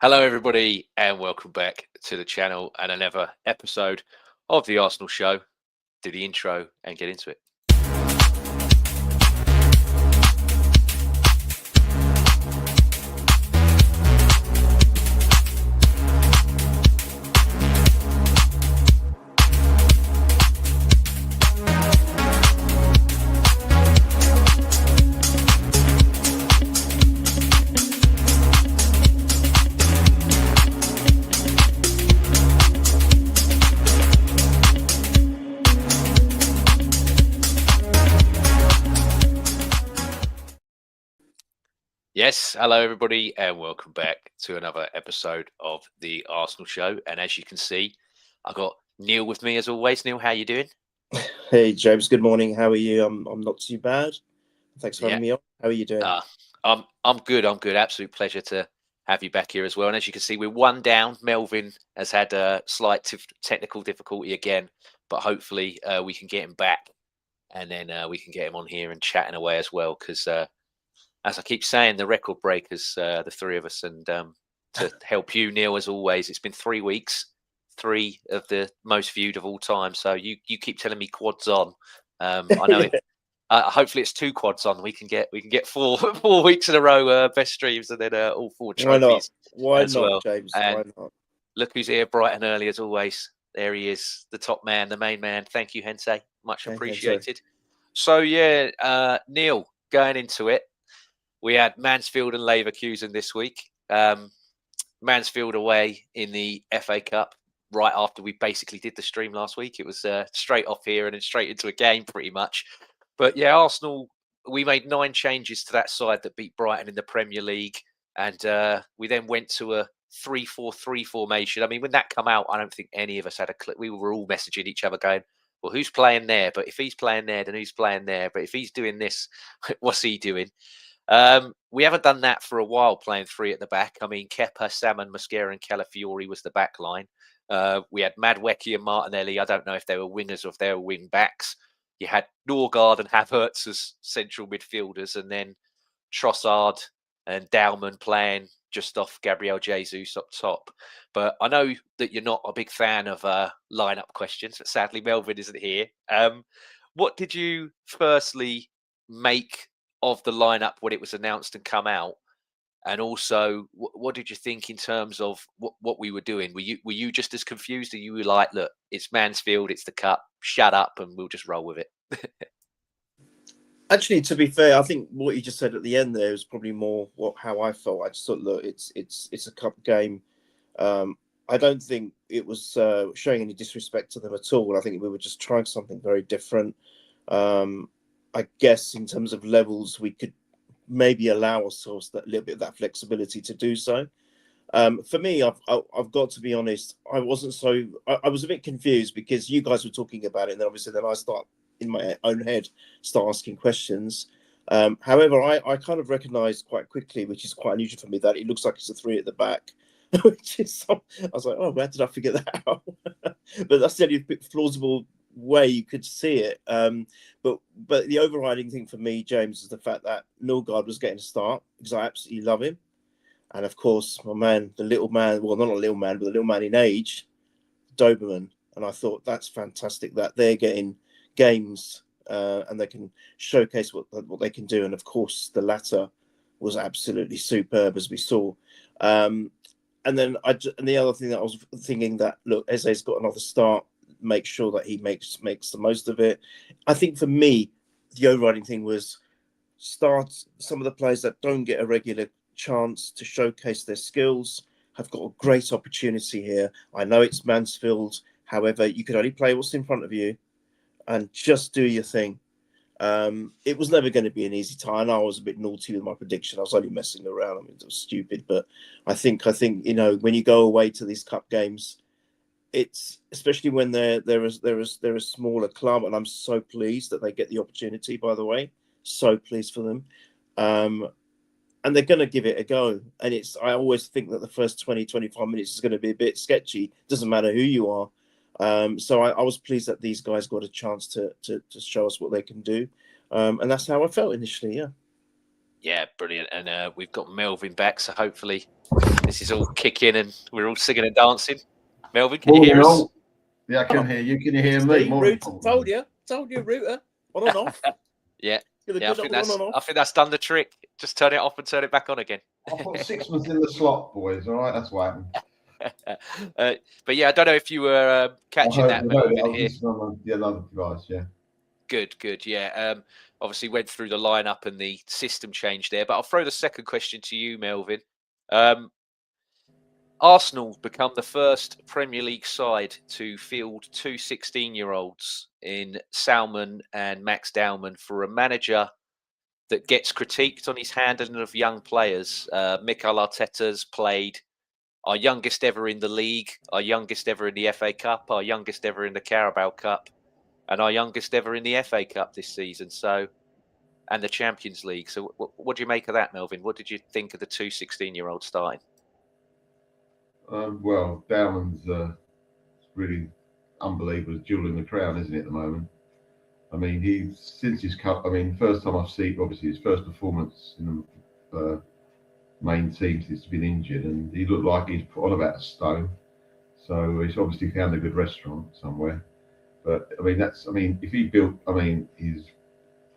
Hello, everybody, and welcome back to the channel and another episode of the Arsenal Show. Do the intro and get into it. Yes, hello everybody, and welcome back to another episode of the Arsenal Show. And as you can see, I've got Neil with me as always. Neil, how you doing? Hey James, good morning. How are you? I'm not too bad. Thanks for having me on. How are you doing? I'm good. I'm good. Absolute pleasure to have you back here as well. And as you can see, we're one down. Melvyn has had a slight technical difficulty again, but hopefully we can get him back, and then we can get him on here and chatting away as well. Because as I keep saying, the record breakers, the three of us, and to help you, Neil, as always, it's been 3 weeks, 3 of the most viewed of all time. So you keep telling me quads on. I know it. Hopefully, it's 2 quads on. We can get 4 4 weeks in a row, best streams, and then all 4 trophies. Why not, James? And why not? Look who's here, bright and early as always. There he is, the top man, the main man. Thank you, Hensei. Much appreciated. So yeah, Neil, going into it. We had Mansfield and Leverkusen this week. Mansfield away in the FA Cup right after we basically did the stream last week. It was straight off here and then straight into a game pretty much. But yeah, Arsenal, we made 9 changes to that side that beat Brighton in the Premier League. And we then went to a 3-4-3 formation. I mean, when that come out, I don't think any of us had a clip. We were all messaging each other going, well, who's playing there? But if he's playing there, then who's playing there? But if he's doing this, what's he doing? We haven't done that for a while, playing 3 at the back. I mean, Kepa, Salmon, Mosquera and Calafiori was the back line. We had Madueke and Martinelli. I don't know if they were wingers or if they were wing backs. You had Norgard and Havertz as central midfielders, and then Trossard and Dowman playing just off Gabriel Jesus up top. But I know that you're not a big fan of lineup questions, but sadly Melvyn isn't here. What did you firstly make of the lineup when it was announced and come out? And also, what did you think in terms of what we were doing? Were you just as confused? Or you were like, look, it's Mansfield, it's the cup, shut up, and we'll just roll with it? Actually, to be fair, I think what you just said at the end there was probably more how I felt. I just thought, look, it's a cup game. I don't think it was showing any disrespect to them at all. I think we were just trying something very different. I guess in terms of levels, we could maybe allow ourselves that little bit of that flexibility to do so. For me, I've got to be honest. I wasn't so. I was a bit confused because you guys were talking about it, and then obviously then I start in my own head start asking questions. However, I kind of recognised quite quickly, which is quite unusual for me, that it looks like it's a 3 at the back. Which is, I was like, oh, where did I figure that out? But that's the only plausible way you could see it. But the overriding thing for me, James, is the fact that Norgard was getting a start because I absolutely love him. And of course, my man, the little man, well, not a little man, but the little man in age, Doberman. And I thought that's fantastic that they're getting games and they can showcase what they can do. And of course, the latter was absolutely superb, as we saw. And then the other thing that I was thinking that, look, Eze's got another start. Make sure that he makes the most of it. I think for me, the overriding thing was start some of the players that don't get a regular chance to showcase their skills have got a great opportunity here. I know it's Mansfield. However, you can only play what's in front of you and just do your thing. It was never going to be an easy time. I was a bit naughty with my prediction. I was only messing around. I mean, it was stupid, but I think you know, when you go away to these cup games, it's especially when they're a smaller club, and I'm so pleased that they get the opportunity. By the way, so pleased for them, and they're going to give it a go. And I always think that the first 20-25 minutes is going to be a bit sketchy. Doesn't matter who you are. So I was pleased that these guys got a chance to show us what they can do, and that's how I felt initially. Yeah. Yeah, brilliant. And we've got Melvyn back, so hopefully this is all kicking and we're all singing and dancing. Melvyn, can you hear us? Yeah, I can hear you. Can you hear me? Told you, router on and off. Yeah, I think that's done the trick. Just turn it off and turn it back on again. I put 6 months in the slot, boys. All right, that's what happened. But yeah, I don't know if you were catching that. I was listening on the other device. Yeah. Good. Yeah. Obviously went through the lineup and the system change there, but I'll throw the second question to you, Melvyn. Arsenal become the first Premier League side to field two 16-year-olds in Salmon and Max Dowman for a manager that gets critiqued on his handling of young players. Mikel Arteta's played our youngest ever in the league, our youngest ever in the FA Cup, our youngest ever in the Carabao Cup, and our youngest ever in the FA Cup this season. And the Champions League. So what do you make of that, Melvyn? What did you think of the two 16-year-olds starting? Well, Dowman's really unbelievable, jewel in the crown, isn't he, at the moment? I mean, since his cup. I mean, first time I've seen, obviously, his first performance in the main team since he's been injured, and he looked like he's put on about a stone. So he's obviously found a good restaurant somewhere. But I mean, if he built, I mean, he's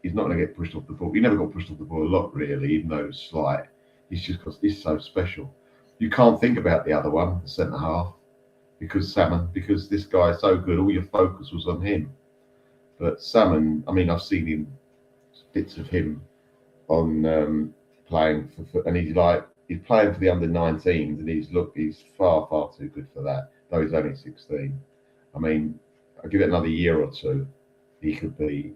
not going to get pushed off the ball. He never got pushed off the ball a lot, really, even though it's slight. He's just because he's so special. You can't think about the other one, the centre half, because this guy is so good. All your focus was on him. But Salmon, I mean, I've seen bits of him on playing and he's playing for the under-19s, and he's far too good for that. Though he's only 16. I mean, I'll give it another year or two, he could be,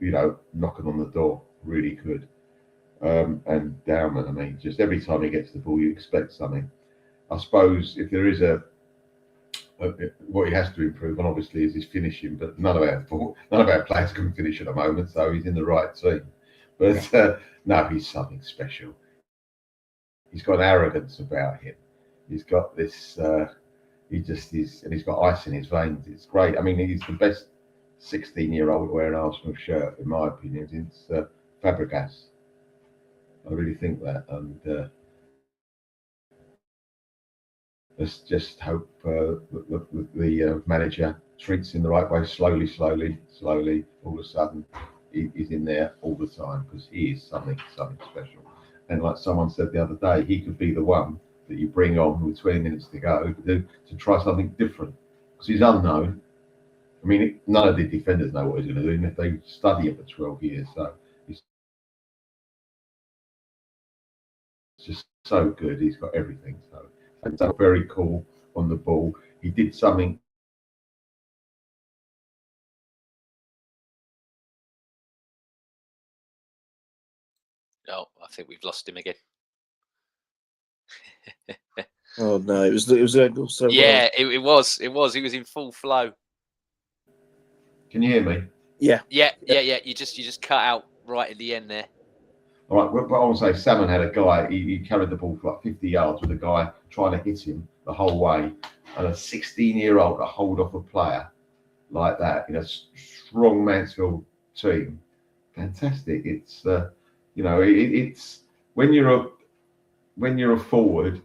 knocking on the door. Really could. And Dowman, I mean, just every time he gets the ball, you expect something. I suppose if there is what he has to improve on, obviously, is his finishing. But none of our players can finish at the moment, so he's in the right team. But no, he's something special. He's got an arrogance about him. He's got this. He just is, and he's got ice in his veins. It's great. I mean, he's the best 16-year-old wearing an Arsenal shirt, in my opinion, since Fabregas. I really think that, and let's just hope the manager treats him the right way. Slowly, all of a sudden, he's in there all the time, because he is something special. And like someone said the other day, he could be the one that you bring on with 20 minutes to go to try something different, because he's unknown. I mean, none of the defenders know what he's going to do, and if they study it for 12 years, so he's just so good. He's got everything. So very cool on the ball. He did something. Oh, I think we've lost him again. Oh no, it was also yeah, it was. He was in full flow. Can you hear me? Yeah. You just cut out right at the end there. All right, but I want to say, Salmon had a guy. He carried the ball for like 50 yards with a guy trying to hit him the whole way, and a 16-year-old to hold off a player like that in a strong Mansfield team. Fantastic. It's it's when you're a forward,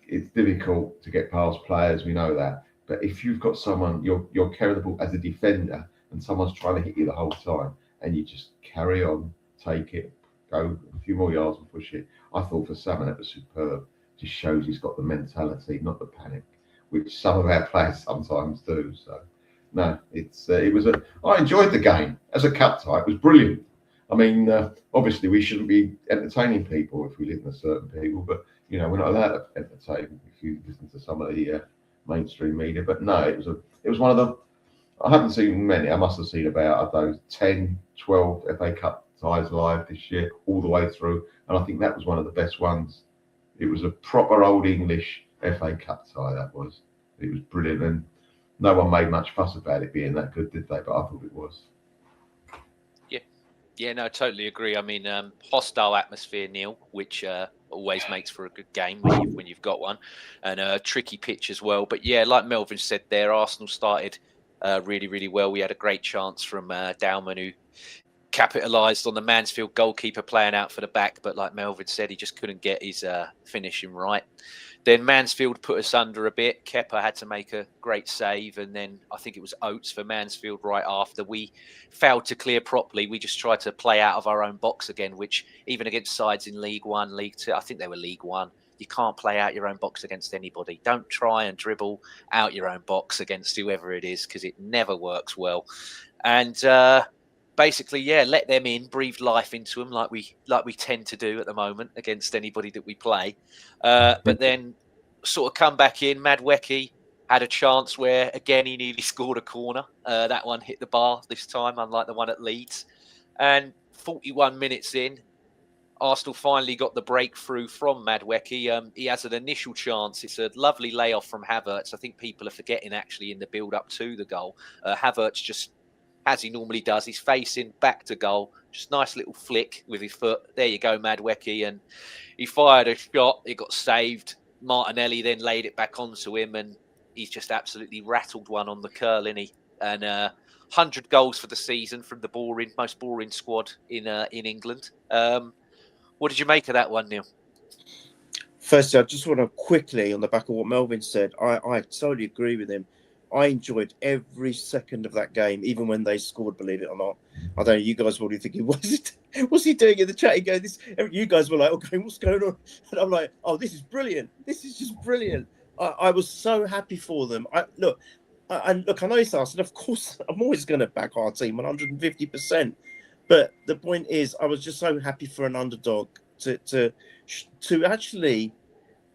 it's difficult to get past players. We know that. But if you've got someone, you're carrying the ball as a defender, and someone's trying to hit you the whole time, and you just carry on, take it, go a few more yards and push it. I thought for Salmon it was superb. Just shows he's got the mentality, not the panic, which some of our players sometimes do. So no, I enjoyed the game as a cup tie. It was brilliant. I mean, obviously we shouldn't be entertaining people if we listen to certain people, but we're not allowed to entertain if you listen to some of the mainstream media. But no, it was one of the. I haven't seen many. I must have seen about those 10, 12 FA Cup ties live this year, all the way through, and I think that was one of the best ones. It was a proper old English FA Cup tie. That was. It was brilliant, and no one made much fuss about it being that good, did they? But I thought it was. Yeah, no, totally agree. I mean, hostile atmosphere, Neil, which always makes for a good game when you've got one, and a tricky pitch as well. But yeah, like Melvyn said there, Arsenal started really, really well. We had a great chance from Dowman, who capitalised on the Mansfield goalkeeper playing out for the back, but like Melvyn said, he just couldn't get his finishing right. Then Mansfield put us under a bit. Kepa had to make a great save, and then I think it was Oates for Mansfield right after. We failed to clear properly. We just tried to play out of our own box again, which even against sides in League One, League Two, I think they were League One, you can't play out your own box against anybody. Don't try and dribble out your own box against whoever it is, because it never works well. And basically, yeah, let them in, breathe life into them like we tend to do at the moment against anybody that we play. But then sort of come back in. Madueke had a chance where, again, he nearly scored a corner. That one hit the bar this time, unlike the one at Leeds. And 41 minutes in, Arsenal finally got the breakthrough from Madueke. He has an initial chance. It's a lovely layoff from Havertz. I think people are forgetting, actually, in the build-up to the goal. Havertz just, as he normally does, he's facing back to goal. Just nice little flick with his foot. There you go, Madueke. And he fired a shot. It got saved. Martinelli then laid it back onto him, and he's just absolutely rattled one on the curl, isn't he? And 100 goals for the season from the most boring squad in England. What did you make of that one, Neil? Firstly, I just want to quickly, on the back of what Melvyn said, I totally agree with him. I enjoyed every second of that game, even when they scored, believe it or not. I don't know, you guys were probably thinking, what's he doing in the chat? You guys were like, okay, what's going on? And I'm like, oh, this is brilliant. This is just brilliant. I was so happy for them. I know it's us, and of course, I'm always going to back our team 150%. But the point is, I was just so happy for an underdog to actually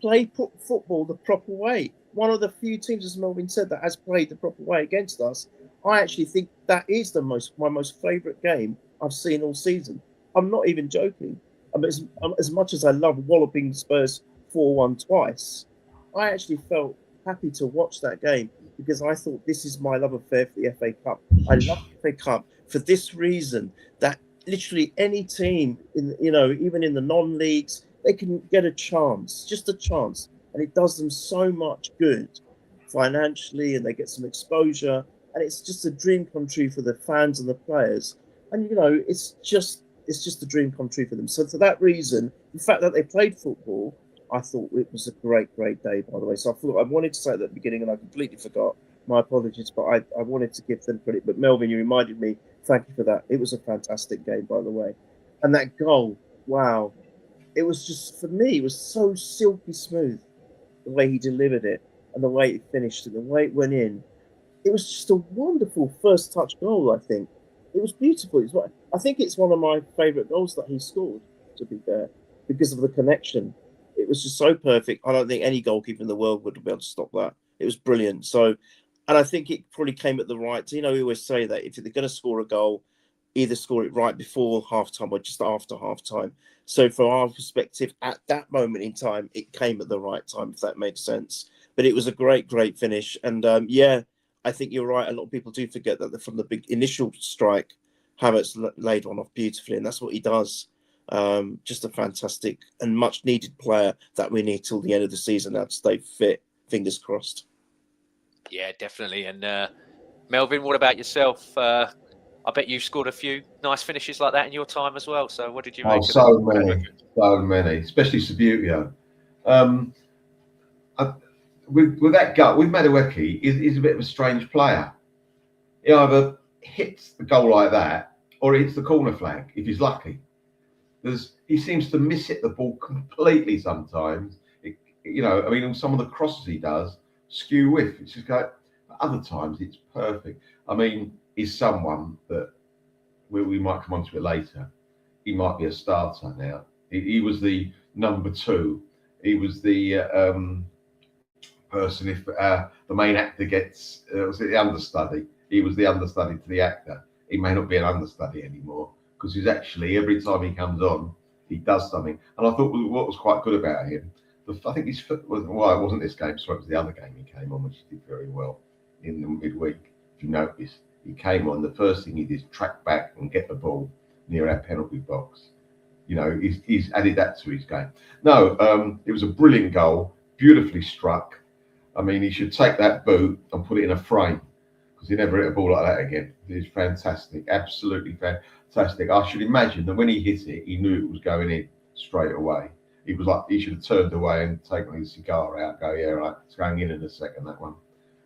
play football the proper way. One of the few teams, as Melvyn said, that has played the proper way against us. I actually think that is my most favourite game I've seen all season. I'm not even joking. As much as I love walloping Spurs 4-1 twice, I actually felt happy to watch that game because I thought this is my love affair for the FA Cup. I love the FA Cup for this reason, that literally any team, even in the non-leagues, they can get a chance, just a chance. And it does them so much good financially, and they get some exposure. And it's just a dream come true for the fans and the players. And, it's just a dream come true for them. So for that reason, the fact that they played football, I thought it was a great, great day, by the way. So I wanted to say at the beginning, and I completely forgot. My apologies, but I wanted to give them credit. But Melvyn, you reminded me. Thank you for that. It was a fantastic game, by the way. And that goal, wow. It was just, for me, it was so silky smooth, the way he delivered it and the way it finished and the way it went in. It was just a wonderful first touch goal, I think. It was beautiful. I think it's one of my favourite goals that he scored, to be fair, because of the connection. It was just so perfect. I don't think any goalkeeper in the world would be able to stop that. It was brilliant. So, and I think it probably came at the right time. We always say that if they're going to score a goal, either score it right before half-time or just after half-time. So from our perspective, at that moment in time, it came at the right time, if that makes sense. But it was a great, great finish. And I think you're right. A lot of people do forget that from the big initial strike, Havertz laid one off beautifully, and that's what he does. Just a fantastic and much-needed player that we need till the end of the season now to stay fit. Fingers crossed. Yeah, definitely. And Melvyn, what about yourself? I bet you scored a few nice finishes like that in your time as well. So what did you make of it? So many, especially Subbuteo. With that gut, with Madueke, he's a bit of a strange player. He either hits the goal like that or he hits the corner flag if he's lucky. He seems to miss-hit the ball completely sometimes. Some of the crosses he does, skew whiff. It's just like, other times it's perfect. He's someone that we might come on to it later. He might be a starter now. He was the number 2. He was the person if the main actor gets was it the understudy. He was the understudy to the actor. He may not be an understudy anymore because he's actually, every time he comes on, he does something. And I thought what was quite good about him, I think his foot was, well, it wasn't this game, so it was the other game he came on, which he did very well in the midweek. If you notice, he came on, the first thing he did is track back and get the ball near our penalty box. He's added that to his game. No, it was a brilliant goal, beautifully struck. He should take that boot and put it in a frame. because he never hit a ball like that again. He's fantastic, absolutely fantastic. I should imagine that when he hit it, he knew it was going in straight away. He was like, he should have turned away and taken his cigar out, go, yeah, right, it's going in a second, that one.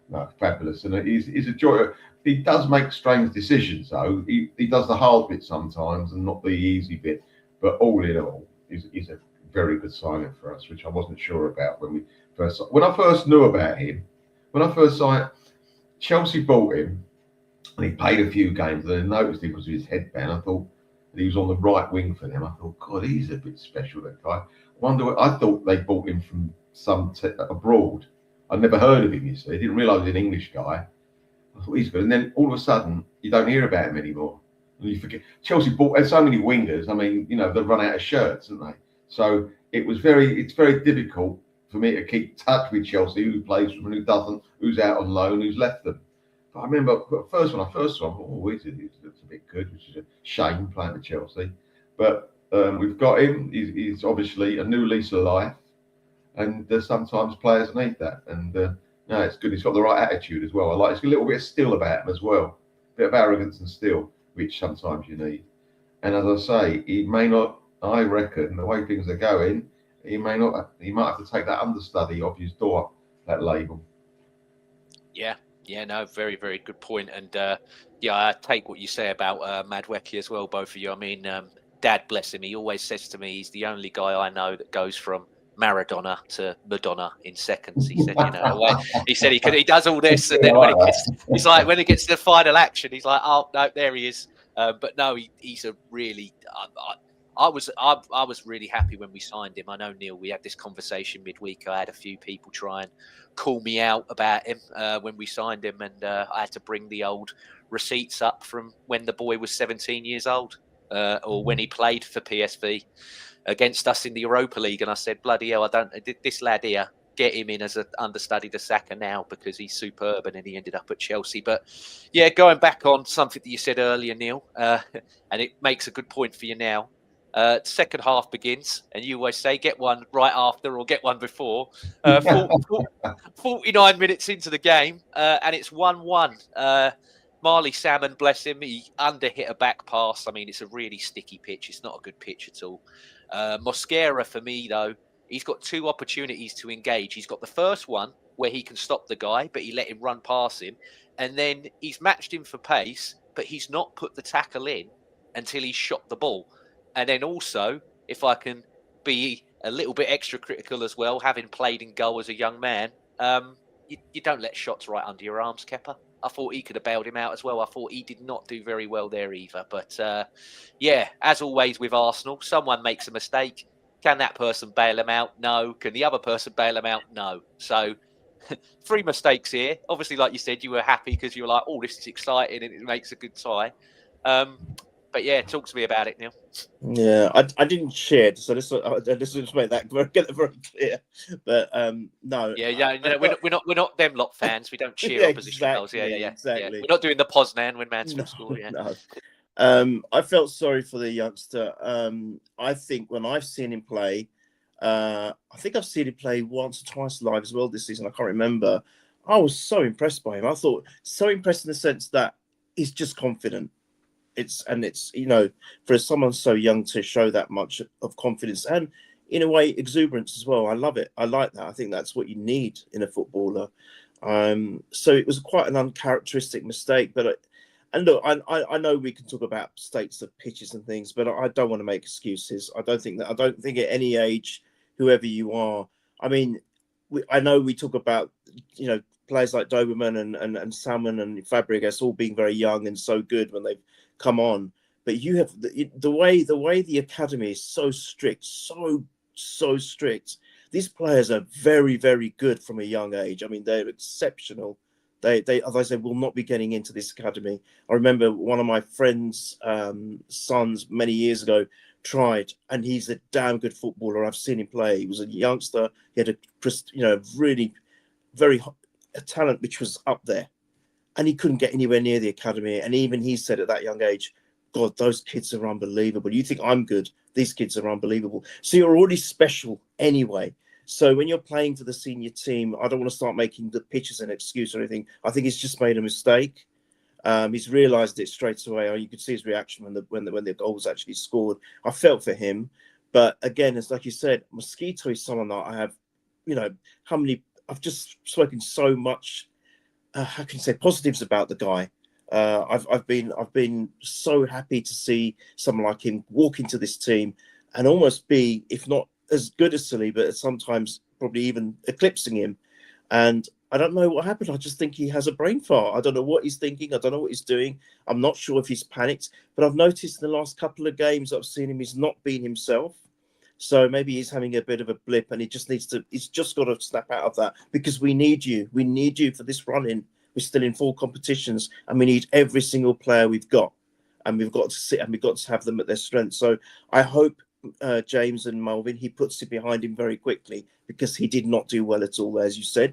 No, fabulous. And he's a joy. He does make strange decisions, though. He does the hard bit sometimes and not the easy bit. But all in all, he's a very good signing for us, which I wasn't sure about when I first knew about him. When I first saw it, Chelsea bought him, and he played a few games. And I noticed him because of his headband. I thought he was on the right wing for them. I thought, God, he's a bit special, that guy. I thought they bought him from abroad. I'd never heard of him, you see. I didn't realise he was an English guy. I thought he's good. And then all of a sudden, you don't hear about him anymore. And you forget. Chelsea bought so many wingers. I mean, they've run out of shirts, haven't they? So it's very difficult for me to keep touch with Chelsea, who plays for them and who doesn't, who's out on loan, who's left them. But I remember when I first saw him, he looks a bit good, which is a shame playing for Chelsea. But we've got him. He's obviously a new lease of life. And sometimes players need that. And no, it's good. He's got the right attitude as well. It's a little bit of steel about him as well. A bit of arrogance and steel, which sometimes you need. And as I say, he may not, I reckon, the way things are going, he might have to take that understudy off his door, that label. Yeah, no, very, very good point. And I take what you say about Madwecki as well, both of you. I mean, Dad, bless him, he always says to me, he's the only guy I know that goes from Maradona to Madonna in seconds. He said, he does all this, and then when it gets to the final action, he's like, oh no, there he is. But no, he's a really. I was really happy when we signed him. I know, Neil, we had this conversation midweek. I had a few people try and call me out about him when we signed him, and I had to bring the old receipts up from when the boy was 17 years old, or when he played for PSV against us in the Europa League. And I said, bloody hell, this lad here, get him in as an understudy to Saka now, because he's superb. And then he ended up at Chelsea. But yeah, going back on something that you said earlier, Neil, and it makes a good point for you now. Second half begins, and you always say get one right after or get one before. 49 minutes into the game, and it's 1-1. Marley Salmon, bless him, he underhit a back pass. I mean, it's a really sticky pitch. It's not a good pitch at all. Mosquera, for me, though, he's got two opportunities to engage. He's got the first one where he can stop the guy, but he let him run past him. And then he's matched him for pace, but he's not put the tackle in until he's shot the ball. And then also, if I can be a little bit extra critical as well, having played in goal as a young man, you don't let shots right under your arms, Kepa. I thought he could have bailed him out as well. I thought he did not do very well there either. But as always with Arsenal, someone makes a mistake. Can that person bail him out? No. Can the other person bail him out? No. So 3 mistakes here. Obviously, like you said, you were happy because you were like, oh, this is exciting and it makes a good tie. But yeah, talk to me about it, Neil. Yeah, I didn't cheer, so this just make that get it very clear. But no, we're not them lot fans. We don't cheer opposition goals. Yeah, exactly. We're not doing the Poznan when Mansfield score. Yeah. No. I felt sorry for the youngster. I think when I've seen him play, I think I've seen him play once or twice live as well this season. I can't remember. I was so impressed by him. I thought so impressed in the sense that he's just confident. It's for someone so young to show that much of confidence and in a way exuberance as well. I love it. I like that. I think that's what you need in a footballer. So it was quite an uncharacteristic mistake, but and look, I know we can talk about states of pitches and things, but I don't want to make excuses. I don't think at any age, whoever you are. I mean, I know we talk about players like Doberman and Salmon and Fabregas all being very young and so good when they've come on, but you have the way the academy is so strict, so strict. These players are very, very good from a young age. I mean, they're exceptional. They as I said, will not be getting into this academy. I remember one of my friends' sons many years ago tried, and he's a damn good footballer. I've seen him play. He was a youngster. He had a really very a talent which was up there. And he couldn't get anywhere near the academy. And even he said at that young age, God, those kids are unbelievable. You think I'm good? These kids are unbelievable. So you're already special anyway. So when you're playing for the senior team, I don't want to start making the pitch as an excuse or anything. I think he's just made a mistake. He's realised it straight away. You could see his reaction when the goal was actually scored. I felt for him, but again, it's like you said, Mosquito is someone that I have, I've just spoken so much. How can you say positives about the guy? I've been so happy to see someone like him walk into this team and almost be, if not as good as Silly, but sometimes probably even eclipsing him. And I don't know what happened. I just think he has a brain fart. I don't know what he's thinking. I don't know what he's doing. I'm not sure if he's panicked, but I've noticed in the last couple of games I've seen him, he's not been himself. So maybe he's having a bit of a blip and he's just got to snap out of that, because we need you. We need you for this run-in. We're still in 4 competitions and we need every single player we've got. And we've got to sit and we've got to have them at their strength. So I hope James and Melvyn, he puts it behind him very quickly, because he did not do well at all, as you said.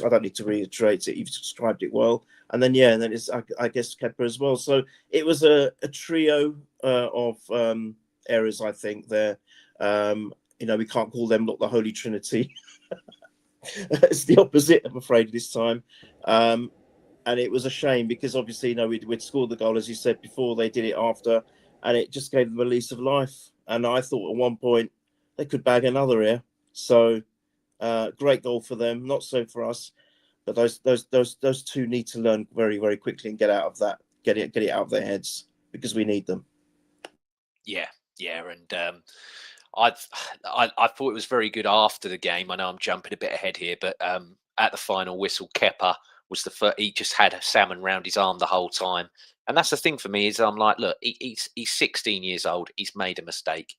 I don't need to reiterate it. You've described it well. And then it's I guess Kepa as well. So it was a trio of errors, I think. There, we can't call them not the Holy Trinity. It's the opposite, I'm afraid, this time. And it was a shame, because obviously, we'd scored the goal, as you said before. They did it after, and it just gave them a lease of life. And I thought at one point they could bag another here. So great goal for them, not so for us. But those two need to learn very, very quickly and get out of that, get it out of their heads, because we need them. Yeah, and I thought it was very good after the game. I know I'm jumping a bit ahead here, but at the final whistle, Kepa was the first. He just had a salmon round his arm the whole time, and that's the thing for me, is I'm like, look, he's 16 years old. He's made a mistake.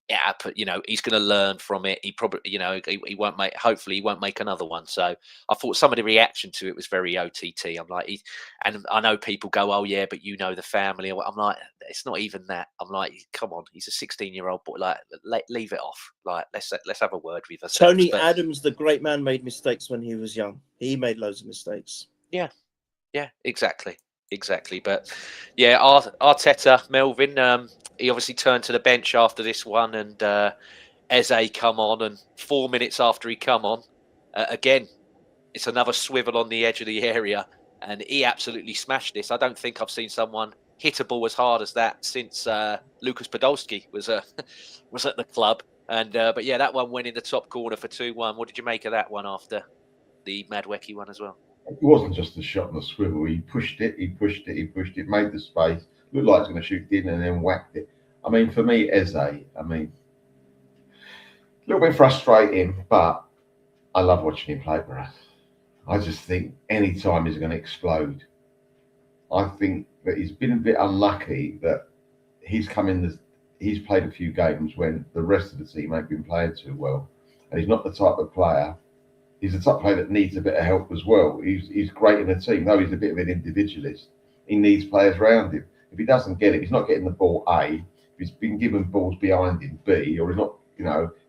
Yeah, but he's going to learn from it. He probably, he won't make. Hopefully, he won't make another one. So I thought some of the reaction to it was very OTT. I'm like, and I know people go, "Oh yeah, but the family." I'm like, it's not even that. I'm like, come on, he's a 16-year-old boy. Like, leave it off. Like, let's have a word with ourselves. Tony Adams, the great man, made mistakes when he was young. He made loads of mistakes. Yeah, exactly. But yeah, Arteta, Melvyn, he obviously turned to the bench after this one, and Eze come on, and 4 minutes after he come on, again, it's another swivel on the edge of the area, and he absolutely smashed this. I don't think I've seen someone hit a ball as hard as that since Lucas Podolski was at the club. And but yeah, that one went in the top corner for 2-1. What did you make of that one after the Madwecki one as well? It wasn't just a shot on the swivel. He pushed it, made the space, looked like he was going to shoot in, and then whacked it. I mean, for me, Eze, a little bit frustrating, but I love watching him play for us. I just think any time he's going to explode. I think that he's been a bit unlucky that he's played a few games when the rest of the team ain't been playing too well. And he's not the type of player. He's the type of player that needs a bit of help as well. He's great in a team, though he's a bit of an individualist. He needs players around him. If he doesn't get it, he's not getting the ball, A. If he's been given balls behind him, B, or he's not,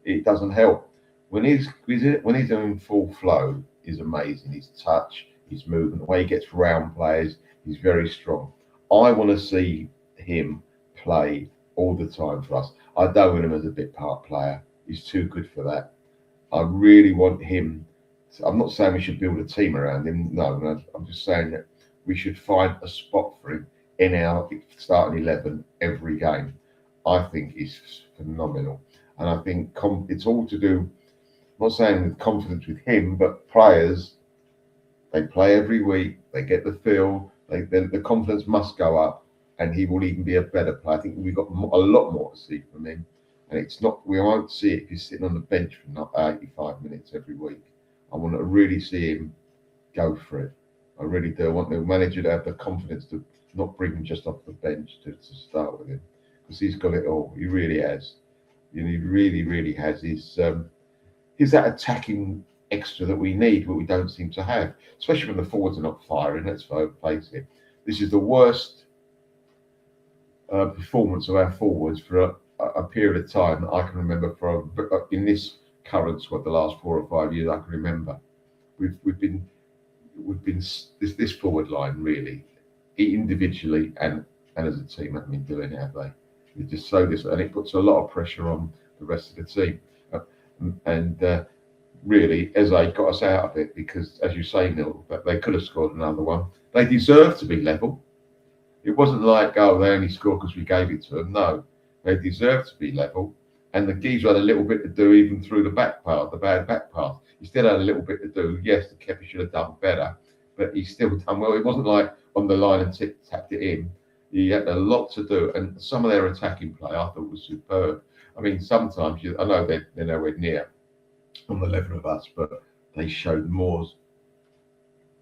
it doesn't help. When he's in full flow, he's amazing. His touch, his movement, the way he gets around players, he's very strong. I want to see him play all the time for us. I don't want him as a bit part player. He's too good for that. I really want him. I'm not saying we should build a team around him. No, I'm just saying that we should find a spot for him in our starting 11 every game. I think he's phenomenal. And I think it's all to do, I'm not saying with confidence with him, but players, they play every week, they get the feel, the confidence must go up, and he will even be a better player. I think we've got a lot more to see from him. And we won't see it if he's sitting on the bench for 85 minutes every week. I want to really see him go for it. I really do. I want the manager to have the confidence to not bring him just off the bench to start with him, because he's got it all. He really has. He really, really has. He's that attacking extra that we need, but we don't seem to have, especially when the forwards are not firing. Let's face it. This is the worst performance of our forwards for a period of time that I can remember in this current squad, the last 4 or 5 years I can remember. We've been this forward line really, individually and as a team, haven't been doing it, have they? It's just so and it puts a lot of pressure on the rest of the team. And really, Eze got us out of it because, as you say, Neil, that they could have scored another one. They deserved to be level. It wasn't like, oh, they only scored because we gave it to them. No, they deserved to be level. And the geezer had a little bit to do even through the back part, the bad back pass. He still had a little bit to do. Yes, the keeper should have done better, but he still done well. It wasn't like on the line and tapped it in. He had a lot to do. And some of their attacking play I thought was superb. I mean, sometimes, I know they're nowhere near on the level of us, but they showed more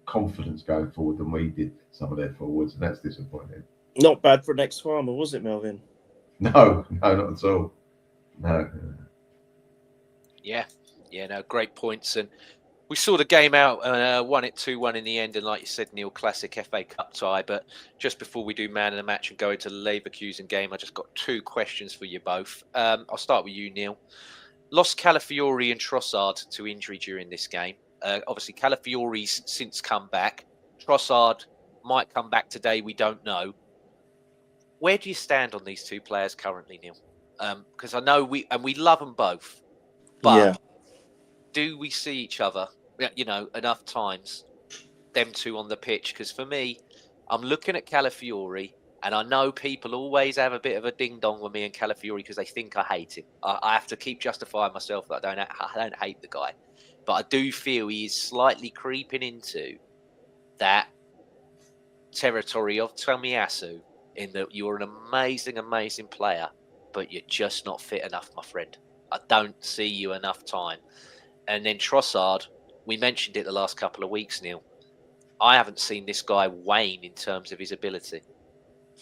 confidence going forward than we did, some of their forwards, and that's disappointing. Not bad for an ex-farmer, was it, Melvyn? No, not at all. No. Yeah, no, great points. And we saw the game out, won it 2-1 in the end. And like you said, Neil, classic FA Cup tie. But just before we do man of the match and go into the Leverkusen game, I just got 2 questions for you both. I'll start with you, Neil. Lost Calafiori and Trossard to injury during this game. Obviously, Calafiori's since come back. Trossard might come back today. We don't know. Where do you stand on these 2 players currently, Neil? Because I know we love them both, but do we see each other, enough times, them 2 on the pitch? Because for me, I'm looking at Calafiori, and I know people always have a bit of a ding dong with me and Calafiori because they think I hate him. I have to keep justifying myself that I don't hate the guy, but I do feel he is slightly creeping into that territory of Tomiyasu, in that you're an amazing, amazing player, but you're just not fit enough, my friend. I don't see you enough time. And then Trossard, we mentioned it the last couple of weeks, Neil. I haven't seen this guy wane in terms of his ability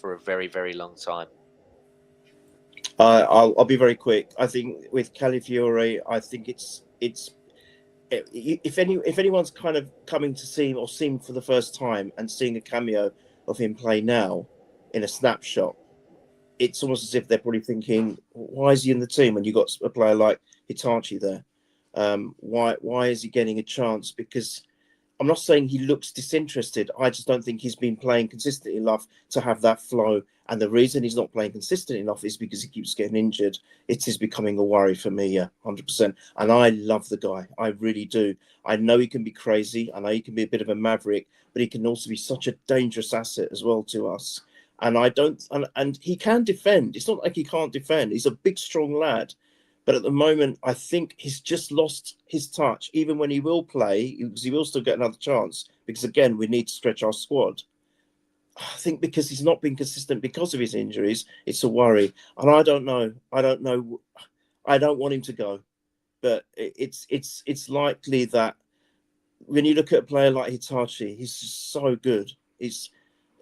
for a very, very long time. I'll be very quick. I think with Calafiori, I think it's if anyone's kind of coming to see him or seen him for the first time and seeing a cameo of him play now in a snapshot, it's almost as if they're probably thinking, why is he in the team when you got a player like Hitachi there? Why is he getting a chance? Because I'm not saying he looks disinterested. I just don't think he's been playing consistently enough to have that flow. And the reason he's not playing consistent enough is because he keeps getting injured. It is becoming a worry for me, 100%. And I love the guy. I really do. I know he can be crazy. I know he can be a bit of a maverick, but he can also be such a dangerous asset as well to us. And and he can defend. It's not like he can't defend. He's a big, strong lad. But at the moment, I think he's just lost his touch. Even when he will play, he will still get another chance. Because again, we need to stretch our squad. I think because he's not been consistent because of his injuries, it's a worry. And I don't know. I don't want him to go. But it's likely that when you look at a player like Hitachi, he's just so good. He's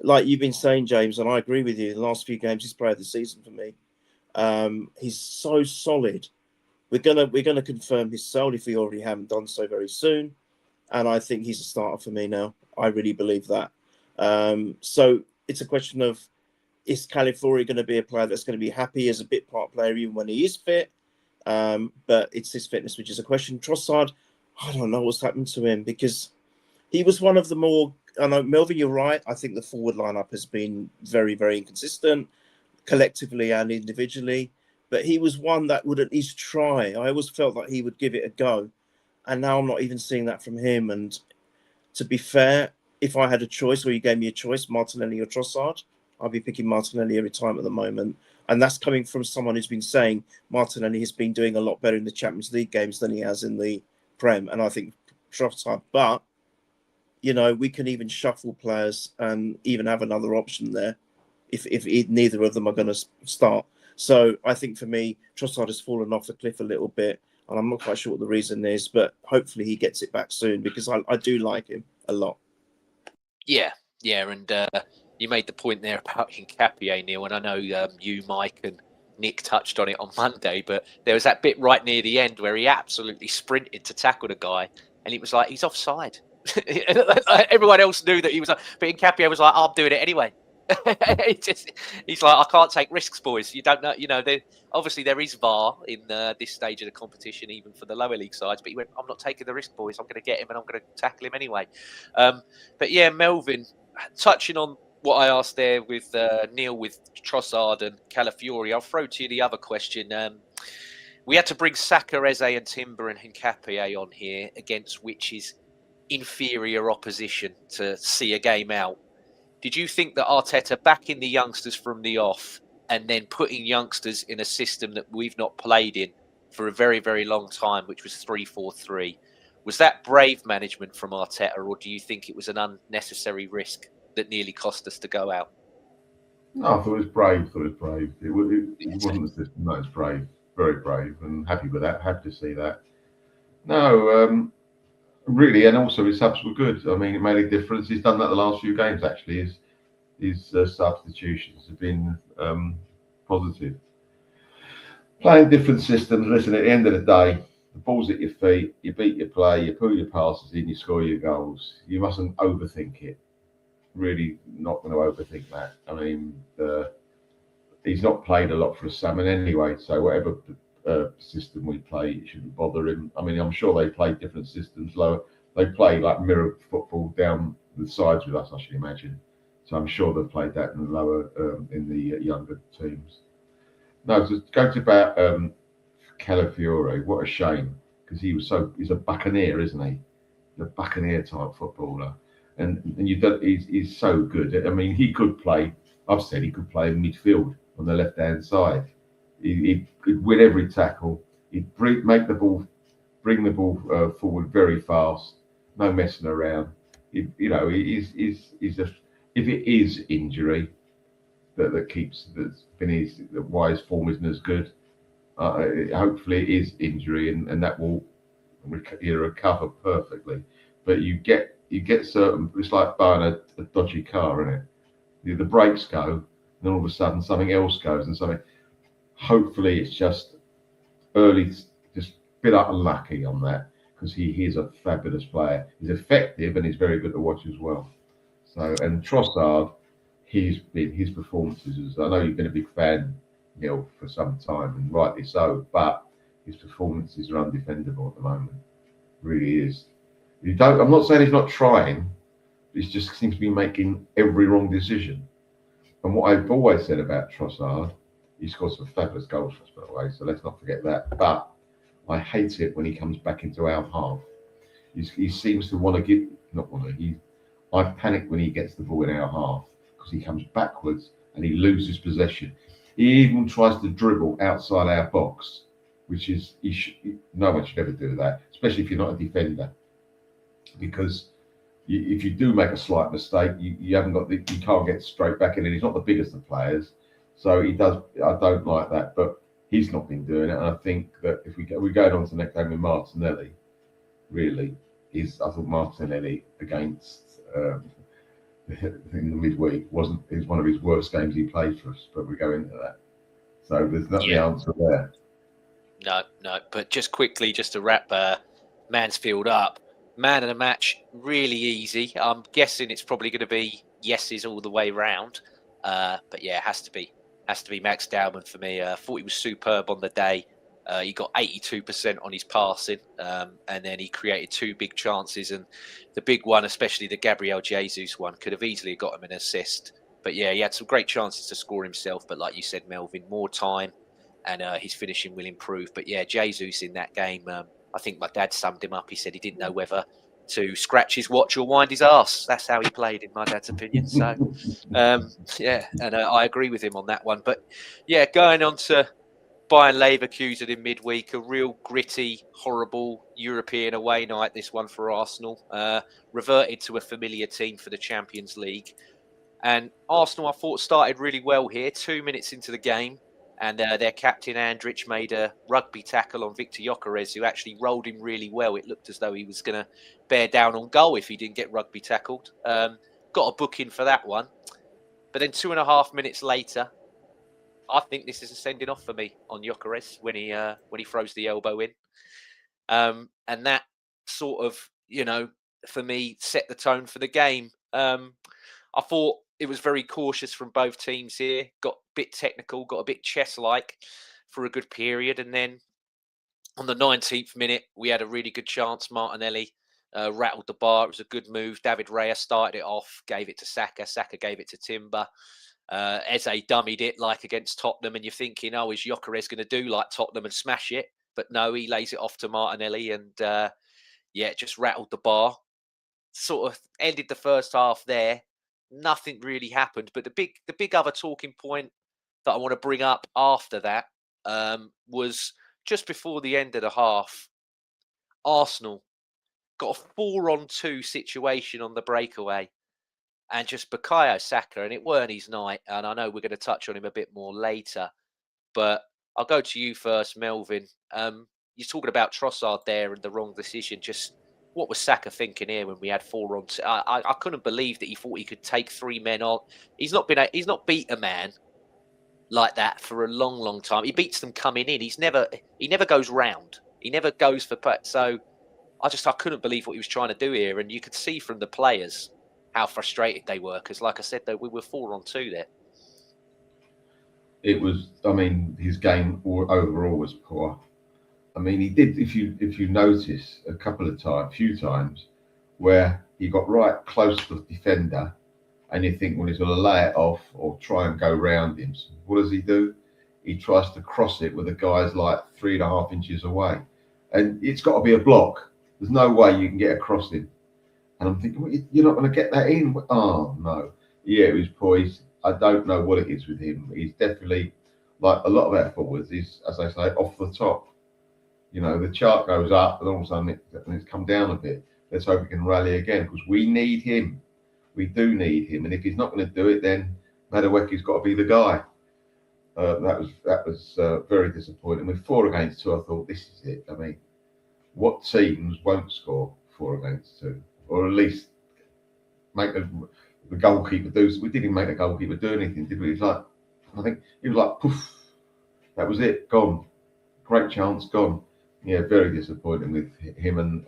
like you've been saying, James, and I agree with you. The last few games, he's player of the season for me. He's so solid. We're gonna confirm his soul if we already haven't done so very soon, and I think he's a starter for me now. I really believe that. So it's a question of, is Calafiori going to be a player that's going to be happy as a bit part player even when he is fit? But it's his fitness which is a question. Trossard, I don't know what's happened to him because he was one of the more. I know, Melvyn, you're right. I think the forward lineup has been very, very inconsistent, collectively and individually. But he was one that would at least try. I always felt that he would give it a go. And now I'm not even seeing that from him. And to be fair, if I had a choice or you gave me a choice, Martinelli or Trossard, I'd be picking Martinelli every time at the moment. And that's coming from someone who's been saying Martinelli has been doing a lot better in the Champions League games than he has in the Prem. And I think Trossard, but, you know, we can even shuffle players and even have another option there if neither of them are going to start. So I think for me, Trossard has fallen off the cliff a little bit, and I'm not quite sure what the reason is, but hopefully he gets it back soon because I do like him a lot. Yeah, and you made the point there about Nkapie, Neil, and I know you, Mike, and Nick touched on it on Monday, but there was that bit right near the end where he absolutely sprinted to tackle the guy, and it was like, he's offside. Everyone else knew that he was, but Nkapie was like, I'm doing it anyway. He's like, I can't take risks, boys. You don't know, obviously there is VAR in this stage of the competition, even for the lower league sides. But he went, I'm not taking the risk, boys. I'm going to get him and I'm going to tackle him anyway. But yeah, Melvyn, touching on what I asked there with Neil with Trossard and Calafiori, I'll throw to you the other question. We had to bring Saka, Eze and Timber and Hincapié on here against which is inferior opposition to see a game out. Did you think that Arteta backing the youngsters from the off and then putting youngsters in a system that we've not played in for a very, very long time, which was 3-4-3, was that brave management from Arteta, or do you think it was an unnecessary risk that nearly cost us to go out? No, I thought it was brave. It wasn't the system. No, it's brave. Very brave, and happy with that. Happy to see that. No, really, and also his subs were good. I mean, it made a difference. He's done that the last few games, actually. His substitutions have been positive. Playing different systems. Listen, at the end of the day, the ball's at your feet. You beat your play. You put your passes in. You score your goals. You mustn't overthink it. Really, not going to overthink that. I mean, he's not played a lot for a salmon anyway. So whatever system we play, it shouldn't bother him. I mean, I'm sure they play different systems. Lower, they play like mirror football down the sides with us, I should imagine. So I'm sure they've played that in the lower, in the younger teams. No, to go to about Calafiore, what a shame, because he's a buccaneer, isn't he? The buccaneer type footballer, and he's so good. I mean, he could play. I've said he could play in midfield on the left hand side. He could win every tackle. He'd make the ball, bring the ball forward very fast. No messing around. He's if it is injury that's why his form isn't as good. Hopefully, it is injury, and that will recover perfectly. But you get certain. It's like buying a dodgy car, isn't it? The brakes go, and then all of a sudden something else goes, and something. Hopefully, it's just early, just a bit unlucky on that, because he is a fabulous player. He's effective and he's very good to watch as well. So, and Trossard, his performances. I know you've been a big fan, Neil, for some time, and rightly so. But his performances are undefendable at the moment. Really is. I'm not saying he's not trying. He just seems to be making every wrong decision. And what I've always said about Trossard, he scored some fabulous goals for us, by the way, so let's not forget that. But I hate it when he comes back into our half. He seems to want to I panic when he gets the ball in our half, because he comes backwards and he loses possession. He even tries to dribble outside our box, which is no one should ever do that, especially if you're not a defender, because if you do make a slight mistake, you can't get straight back in, and he's not the biggest of players, so he does. I don't like that, but he's not been doing it, and I think that if we're going on to the next game with Martinelli, really I thought Martinelli against in the midweek is one of his worst games he played for us, but we go into that, so there's not the answer there. No, but just quickly, just to wrap Mansfield up. Man of the match, really easy. I'm guessing it's probably going to be yeses all the way round. But yeah, it has to be Max Dowman for me. I thought he was superb on the day. He got 82% on his passing, and then he created two big chances. And the big one, especially the Gabriel Jesus one, could have easily got him an assist. But yeah, he had some great chances to score himself. But like you said, Melvyn, more time, and his finishing will improve. But yeah, Jesus in that game, I think my dad summed him up. He said he didn't know whether to scratch his watch or wind his arse. That's how he played, in my dad's opinion. So, yeah, and I agree with him on that one. But yeah, going on to Bayern Leverkusen in midweek, a real gritty, horrible European away night, this one for Arsenal. Reverted to a familiar team for the Champions League. And Arsenal, I thought, started really well here. 2 minutes into the game, and their captain, Andrich, made a rugby tackle on Victor Gyökeres, who actually rolled him really well. It looked as though he was going to bear down on goal if he didn't get rugby tackled. Got a booking for that one. But then 2.5 minutes later, I think this is a sending off for me on Gyökeres when he throws the elbow in. And that sort of, for me, set the tone for the game. I thought it was very cautious from both teams here. Got a bit technical, got a bit chess-like for a good period. And then on the 19th minute, we had a really good chance. Martinelli rattled the bar. It was a good move. David Raya started it off, gave it to Saka. Saka gave it to Timber. Eze dummied it like against Tottenham. And you're thinking, is Gyökeres going to do like Tottenham and smash it? But no, he lays it off to Martinelli, and yeah, just rattled the bar. Sort of ended the first half there. Nothing really happened. But the big other talking point that I want to bring up after that was just before the end of the half. Arsenal got a 4-on-2 situation on the breakaway, and just Bukayo Saka, and it weren't his night. And I know we're going to touch on him a bit more later, but I'll go to you first, Melvyn. You're talking about Trossard there and the wrong decision. Just what was Saka thinking here when we had 4-on-2? I couldn't believe that he thought he could take 3 men on. He's not beat a man like that for a long time. He beats them coming in. He never goes round. He never goes for so. I couldn't believe what he was trying to do here, and you could see from the players how frustrated they were because, like I said, we were 4-on-2 there. It was. I mean, his game overall was poor. I mean, he did. If you notice, few times, where he got right close to the defender, and you think, well, he's going to lay it off or try and go round him. So what does he do? He tries to cross it with the guy's like 3.5 inches away, and it's got to be a block. There's no way you can get across him. And I'm thinking, well, you're not going to get that in. Oh no, yeah, it was poised. I don't know what it is with him. He's definitely, like a lot of our forwards, he's, as I say, off the top. You know, the chart goes up, and all of a sudden it's come down a bit. Let's hope he can rally again, because we need him. We do need him, and if he's not going to do it, then Madueke's got to be the guy. That was very disappointing. With 4 against 2, I thought, this is it. I mean, what teams won't score 4 against 2, or at least make the goalkeeper do? We didn't make the goalkeeper do anything, did we? It was like, I think he was like, poof, that was it, gone. Great chance, gone. Yeah, very disappointing with him.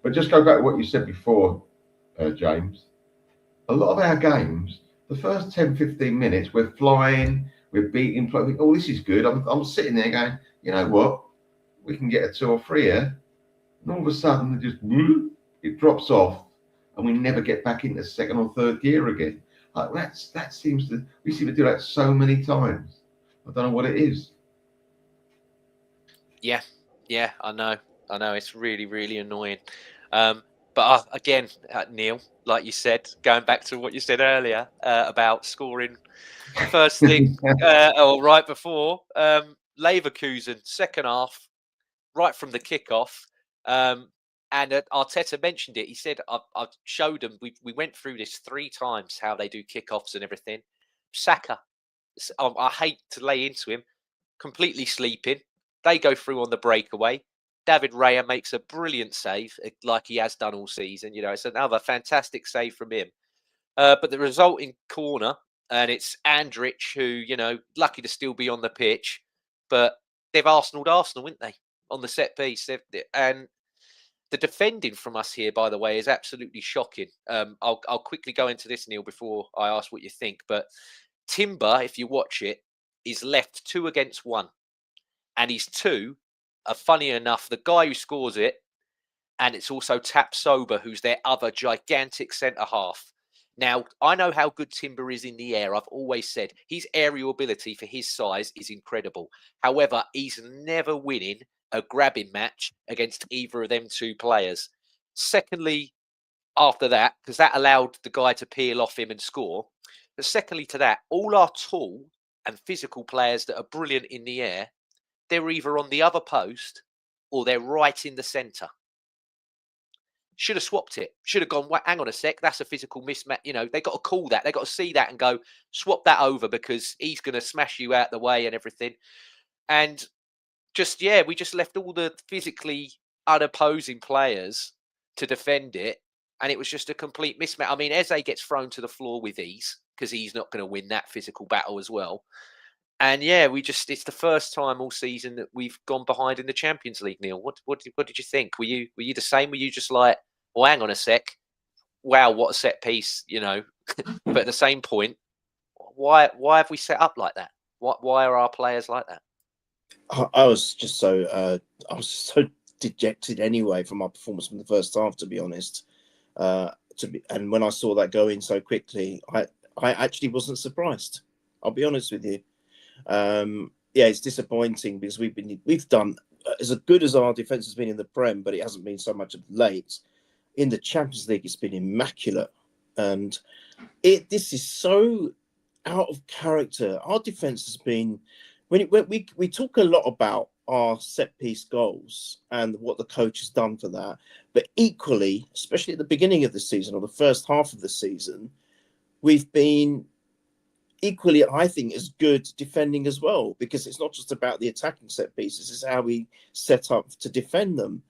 But just go back to what you said before, James. A lot of our games, the first 10, 15 minutes, we're flying, we're beating. Oh, this is good. I'm sitting there going, you know what? We can get a 2 or 3 here. And all of a sudden, it drops off, and we never get back into 2nd or 3rd gear again. Like we seem to do that so many times. I don't know what it is. Yeah, I know. It's really, really annoying. But again, Neil, like you said, going back to what you said earlier about scoring first thing or right before Leverkusen, second half, right from the kickoff. And Arteta mentioned it. He said, I've showed them, we went through this 3 times, how they do kickoffs and everything. Saka, I hate to lay into him, completely sleeping. They go through on the breakaway. David Raya makes a brilliant save, like he has done all season. You know, it's another fantastic save from him. But the resulting corner, and it's Andrich, who, you know, lucky to still be on the pitch, but they've Arsenal'd Arsenal, wouldn't they, on the set piece? And the defending from us here, by the way, is absolutely shocking. I'll quickly go into this, Neil, before I ask what you think. But Timber, if you watch it, is left 2 against 1. And his 2 are, funny enough, the guy who scores it, and it's also Tap Sober, who's their other gigantic centre-half. Now, I know how good Timber is in the air. I've always said his aerial ability for his size is incredible. However, he's never winning a grabbing match against either of them 2 players. Secondly, after that, because that allowed the guy to peel off him and score. But secondly to that, all our tall and physical players that are brilliant in the air, they're either on the other post or they're right in the centre. Should have swapped it. Should have gone, hang on a sec, that's a physical mismatch. You know, they got to call that. They got to see that and go, swap that over because he's going to smash you out the way and everything. And just, yeah, we just left all the physically unopposing players to defend it. And it was just a complete mismatch. I mean, Eze gets thrown to the floor with ease because he's not going to win that physical battle as well. And yeah, it's the first time all season that we've gone behind in the Champions League, Neil. What did you think? Were you the same? Were you just like, well, hang on a sec. Wow, what a set piece, you know. But at the same point, why have we set up like that? Why are our players like that? I was just so dejected anyway from our performance from the first half, to be honest. And when I saw that go in so quickly, I actually wasn't surprised. I'll be honest with you. Yeah, it's disappointing because we've done as good as our defence has been in the Prem, but it hasn't been so much of late. In the Champions League, it's been immaculate, and this is so out of character. Our defence has been we talk a lot about our set piece goals and what the coach has done for that, but equally, especially at the beginning of the season or the first half of the season, we've been equally, I think, as good defending as well, because it's not just about the attacking set pieces, it's how we set up to defend them.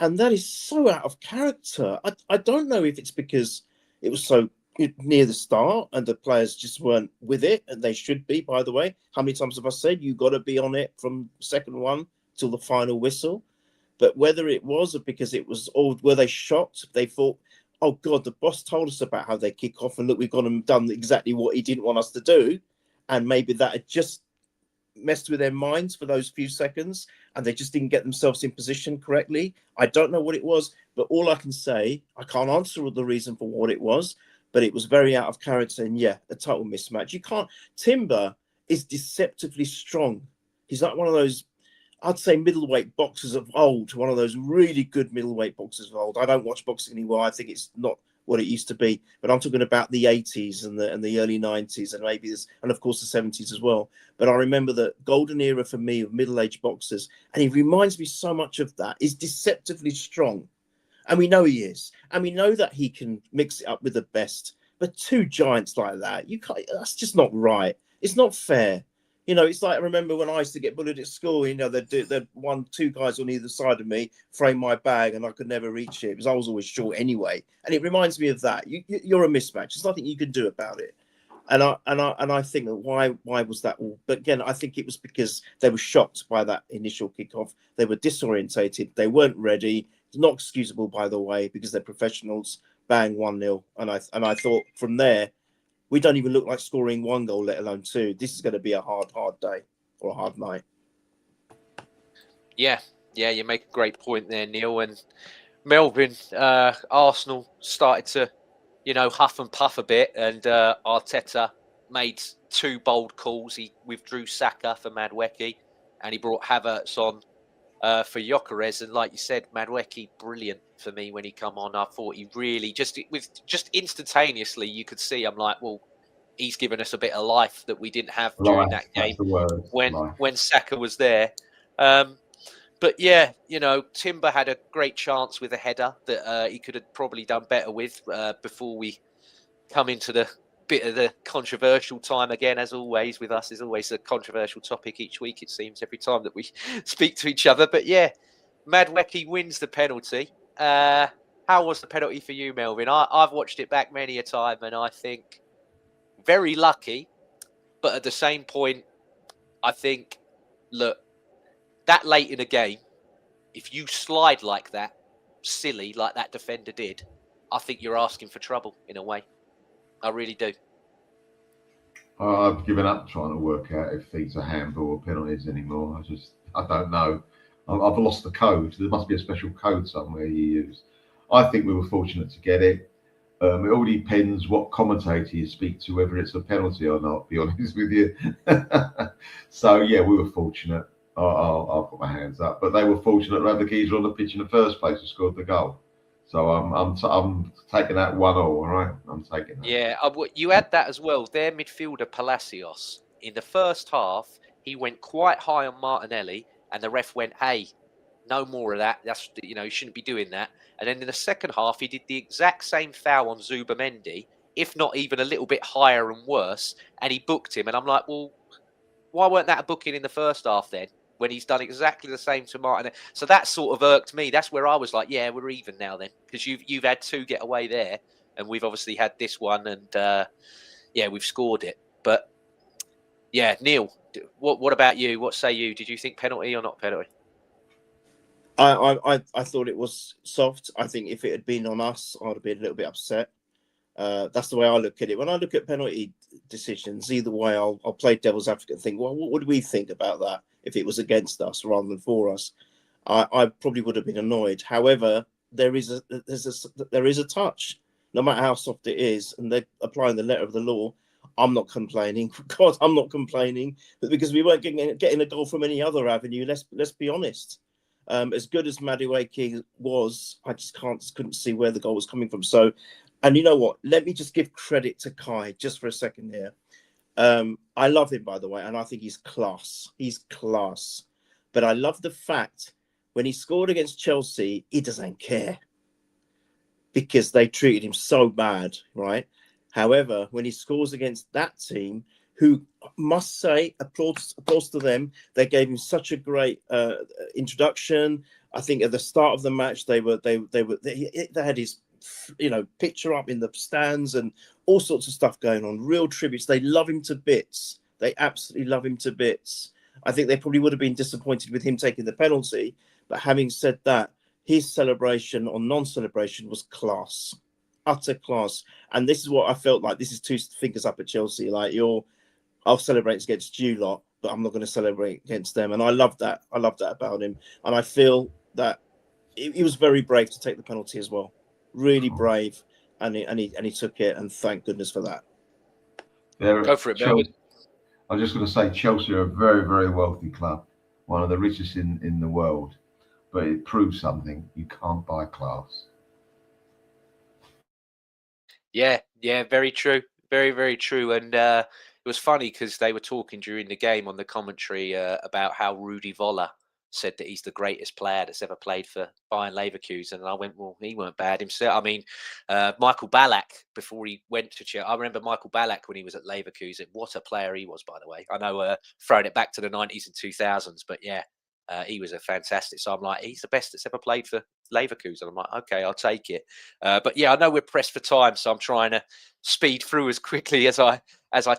And that is so out of character. I don't know if it's because it was so near the start and the players just weren't with it, and they should be, by the way. How many times have I said you got to be on it from second one till the final whistle? But whether it was or because it was, or were they shocked? They thought, oh God, the boss told us about how they kick off, and look, we've gone and done exactly what he didn't want us to do. And maybe that had just messed with their minds for those few seconds, and they just didn't get themselves in position correctly. I don't know what it was, but all I can say, I can't answer the reason for what it was, but it was very out of character, and yeah, a total mismatch. You can't. Timber is deceptively strong. He's like one of those, I'd say, middleweight boxers of old, one of those really good middleweight boxers of old. I don't watch boxing anymore. I think it's not what it used to be, but I'm talking about the 80s and the early 90s, and maybe this, and of course the 70s as well. But I remember the golden era for me of middle-aged boxers, and he reminds me so much of that. He's deceptively strong, and we know he is, and we know that he can mix it up with the best. But two giants like that, you can't. That's just not right. It's not fair. You know, it's like, I remember when I used to get bullied at school, you know, they'd two guys on either side of me frame my bag, and I could never reach it because I was always short anyway. And it reminds me of that. You're a mismatch. There's nothing you can do about it. And I think that why was that all? But again, I think it was because they were shocked by that initial kickoff. They were disorientated. They weren't ready. It's not excusable, by the way, because they're professionals. Bang, 1-0. And I thought from there, we don't even look like scoring one goal, let alone two. This is going to be a hard day or a hard night. Yeah, you make a great point there, Neil. And Melvyn, Arsenal started to, huff and puff a bit, and Arteta made two bold calls. He withdrew Saka for Madueke, and he brought Havertz on for Gyökeres. And like you said, Madueke, brilliant for me when he come on. I thought he really just instantaneously, you could see, I'm like, well, he's given us a bit of life that we didn't have during that game when Saka was there. But yeah, Timber had a great chance with a header that he could have probably done better with before we come into the bit of the controversial time again. As always, with us is always a controversial topic each week, it seems, every time that we speak to each other. But yeah, Madueke wins the penalty. How was the penalty for you, Melvyn? I've watched it back many a time, and I think very lucky. But at the same point, I think, look, that late in a game, if you slide like that, silly, like that defender did, I think you're asking for trouble in a way. I really do. I've given up trying to work out if these are handball or penalties anymore. I don't know. I've lost the code. There must be a special code somewhere you use. I think we were fortunate to get it. It all depends what commentator you speak to, whether it's a penalty or not, be honest with you. So, yeah, we were fortunate. I'll put my hands up. But they were fortunate to have the geezer on the pitch in the first place who scored the goal. So I'm taking that 1-0, all right? I'm taking that. Yeah, you add that as well. Their midfielder, Palacios, in the first half, he went quite high on Martinelli, and the ref went, hey, no more of that. That's, you shouldn't be doing that. And then in the second half, he did the exact same foul on Zubamendi, if not even a little bit higher and worse, and he booked him. And I'm like, well, why weren't that a booking in the first half then, when he's done exactly the same to Martin? So that sort of irked me. That's where I was like, yeah, we're even now then, because you've had two get away there, and we've obviously had this one, and yeah, we've scored it. But yeah, Neil, what about you? What say you? Did you think penalty or not penalty? I thought it was soft. I think if it had been on us, I'd have been a little bit upset. That's the way I look at it. When I look at penalty decisions, either way, I'll play devil's advocate and think, well, what would we think about that if it was against us rather than for us? I probably would have been annoyed. However, there is a touch, no matter how soft it is, and they're applying the letter of the law. I'm not complaining. God, I'm not complaining, but because we weren't getting a goal from any other avenue. Let's be honest. As good as Madueke was, I just couldn't see where the goal was coming from. So, and you know what? Let me just give credit to Kai just for a second here. I love him, by the way, and I think he's class. He's class. But I love the fact when he scored against Chelsea, he doesn't care because they treated him so bad, right? However, when he scores against that team, who must say, applause to them, they gave him such a great introduction. I think at the start of the match, they had his picture up in the stands and all sorts of stuff going on. Real tributes. They love him to bits. They absolutely love him to bits. I think they probably would have been disappointed with him taking the penalty, but having said that, his celebration or non-celebration was class, utter class. And this is what I felt like. This is two fingers up at Chelsea. Like I'll celebrate against you lot, but I'm not going to celebrate against them. And I love that. I love that about him. And I feel that he was very brave to take the penalty as well. Really brave, and he took it. And thank goodness for that. Go for it, Melvyn. I'm just going to say Chelsea are a very, very wealthy club, one of the richest in the world. But it proves something. You can't buy class. Yeah, very true. Very, very true. And it was funny because they were talking during the game on the commentary about how Rudi Voller said that he's the greatest player that's ever played for Bayern Leverkusen. And I went, well, he weren't bad himself. I mean, Michael Ballack, before he went to Chelsea, I remember Michael Ballack when he was at Leverkusen. What a player he was, by the way. I know throwing it back to the 90s and 2000s, but yeah. He was a fantastic. So I'm like, he's the best that's ever played for Leverkusen. I'm like, okay, I'll take it. But yeah, I know we're pressed for time, so I'm trying to speed through as quickly as I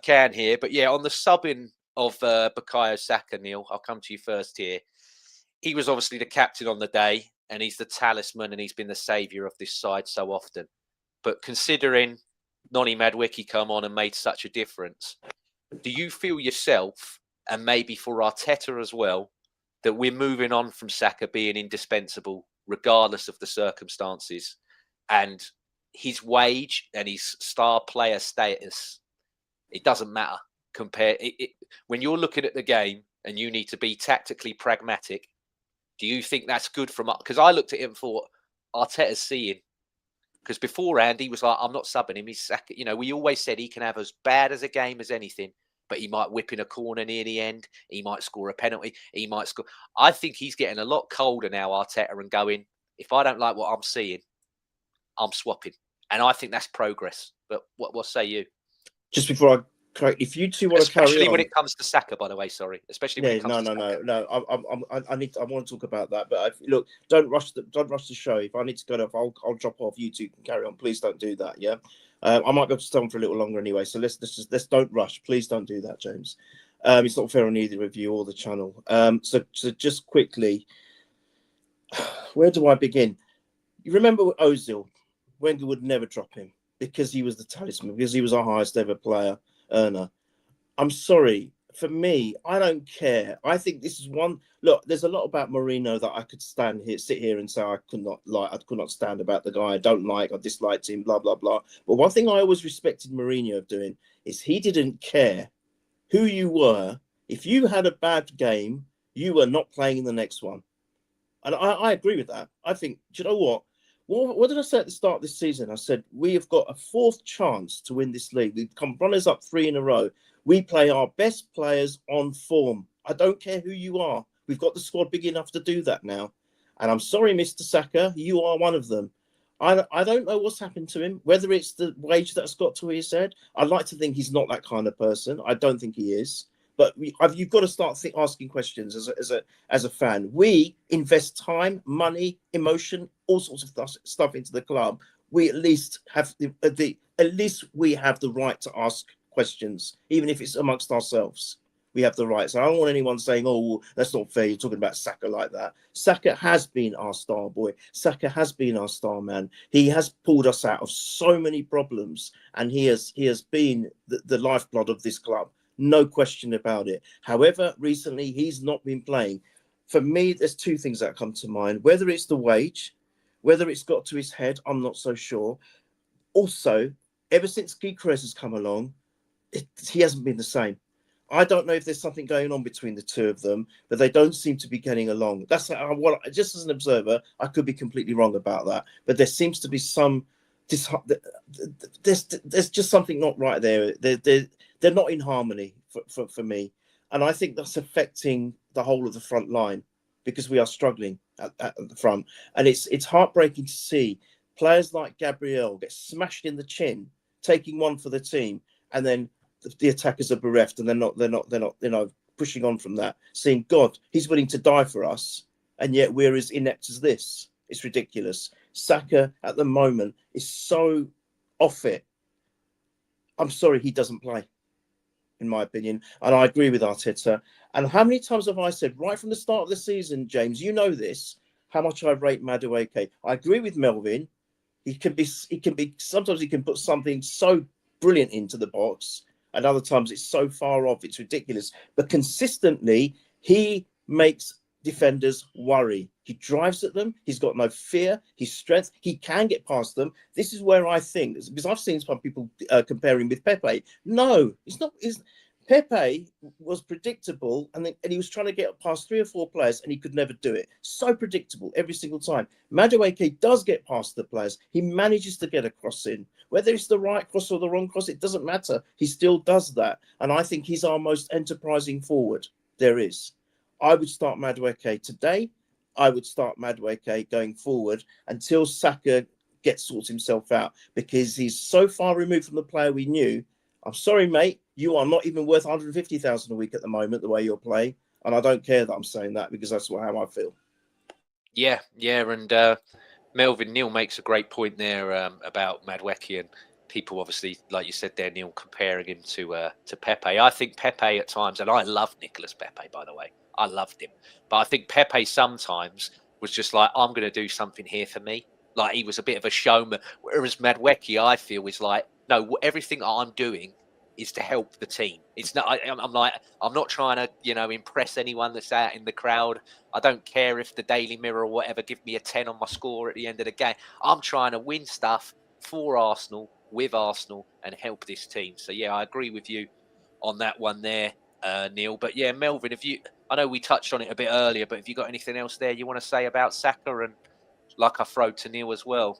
can here. But yeah, on the subbing of Bukayo Saka, Neil, I'll come to you first here. He was obviously the captain on the day, and he's the talisman, and he's been the saviour of this side so often. But considering Noni Madueke come on and made such a difference, do you feel yourself, and maybe for Arteta as well, that we're moving on from Saka being indispensable, regardless of the circumstances, and his wage and his star player status, it doesn't matter. When you're looking at the game and you need to be tactically pragmatic, do you think that's good from? Because I looked at him and thought, Arteta's seeing. Because beforehand he was like, I'm not subbing him. He's Saka. We always said he can have as bad as a game as anything, but he might whip in a corner near the end. He might score a penalty. He might score. I think he's getting a lot colder now, Arteta, and going, if I don't like what I'm seeing, I'm swapping. And I think that's progress. But what say you? Just before I correct, if you two want to carry on. Especially when it comes to Saka, by the way, sorry. Especially when it comes to Saka. No. I want to talk about that. But look, don't rush the show. If I need to go off, I'll drop off. You two can carry on. Please don't do that. Yeah. I might be able to stay on for a little longer anyway. So let's don't rush. Please don't do that, James. It's not fair on either of you or the channel. So just quickly, where do I begin? You remember with Ozil, Wenger would never drop him because he was the talisman, because he was our highest ever player earner. I'm sorry. For me, I don't care. I think this is one. Look, there's a lot about Mourinho that I could sit here and say I could not stand about the guy. I don't like, I disliked him, blah, blah, blah. But one thing I always respected Mourinho of doing is he didn't care who you were. If you had a bad game, you were not playing in the next one. And I agree with that. I think, do you know what? What did I say at the start of this season? I said, we have got a fourth chance to win this league. We've come runners up 3 in a row. We play our best players on form. I don't care who you are. We've got the squad big enough to do that now. And I'm sorry, Mr. Saka, you are one of them. I don't know what's happened to him, whether it's the wage that's got to his head. I'd like to think he's not that kind of person. I don't think he is. But you've got to start asking questions as a fan. We invest time, money, emotion, all sorts of stuff into the club. We at least have the right to ask questions, even if it's amongst ourselves. We have the right. So I don't want anyone saying, "Oh, that's not fair. You're talking about Saka like that." Saka has been our star boy. Saka has been our star man. He has pulled us out of so many problems, and he has been the lifeblood of this club. No question about it. However, recently he's not been playing. For me, there's 2 things that come to mind. Whether it's the wage, whether it's got to his head, I'm not so sure. Also, ever since Gyökeres has come along, he hasn't been the same. I don't know if there's something going on between the two of them, but they don't seem to be getting along. That's what, just as an observer, I could be completely wrong about that, but there seems to be some. There's just something not right there. They're not in harmony for me, and I think that's affecting the whole of the front line because we are struggling at the front, and it's heartbreaking to see players like Gabriel get smashed in the chin, taking one for the team, and then the attackers are bereft, and they're not pushing on from that, saying, God, he's willing to die for us, and yet we're as inept as this. It's ridiculous. Saka at the moment is so off it. I'm sorry, he doesn't play, in my opinion, and I agree with Arteta. And how many times have I said right from the start of the season, James, you know this, how much I rate Madueke. I agree with Melvyn. He can be sometimes he can put something so brilliant into the box, and other times it's so far off, it's ridiculous. But consistently, he makes defenders worry. He drives at them. He's got no fear. His strength. He can get past them. This is where I think, because I've seen some people comparing with Pepe. No, it's not. Pepe was predictable, and he was trying to get past 3 or 4 players, and he could never do it. So predictable every single time. Madueke does get past the players. He manages to get a cross in. Whether it's the right cross or the wrong cross, it doesn't matter. He still does that. And I think he's our most enterprising forward there is. I would start Madueke today. I would start Madueke going forward until Saka sorts himself out, because he's so far removed from the player we knew. I'm sorry, mate. You are not even worth 150,000 a week at the moment, the way you're playing. And I don't care that I'm saying that, because that's how I feel. Yeah. And Melvyn, Neil makes a great point there about Madueke, and people obviously, like you said there, Neil, comparing him to Pepe. I think Pepe at times, and I love Nicolas Pepe, by the way. I loved him. But I think Pepe sometimes was just like, I'm going to do something here for me. Like, he was a bit of a showman. Whereas Madueke, I feel, is like, no, everything I'm doing is to help the team. It's not. I'm not trying to, impress anyone that's out in the crowd. I don't care if the Daily Mirror or whatever give me a 10 on my score at the end of the game. I'm trying to win stuff for Arsenal, with Arsenal, and help this team. So yeah, I agree with you on that one there, Neil. But yeah, Melvyn, I know we touched on it a bit earlier, but have you got anything else there you want to say about Saka? And like I throw to Neil as well.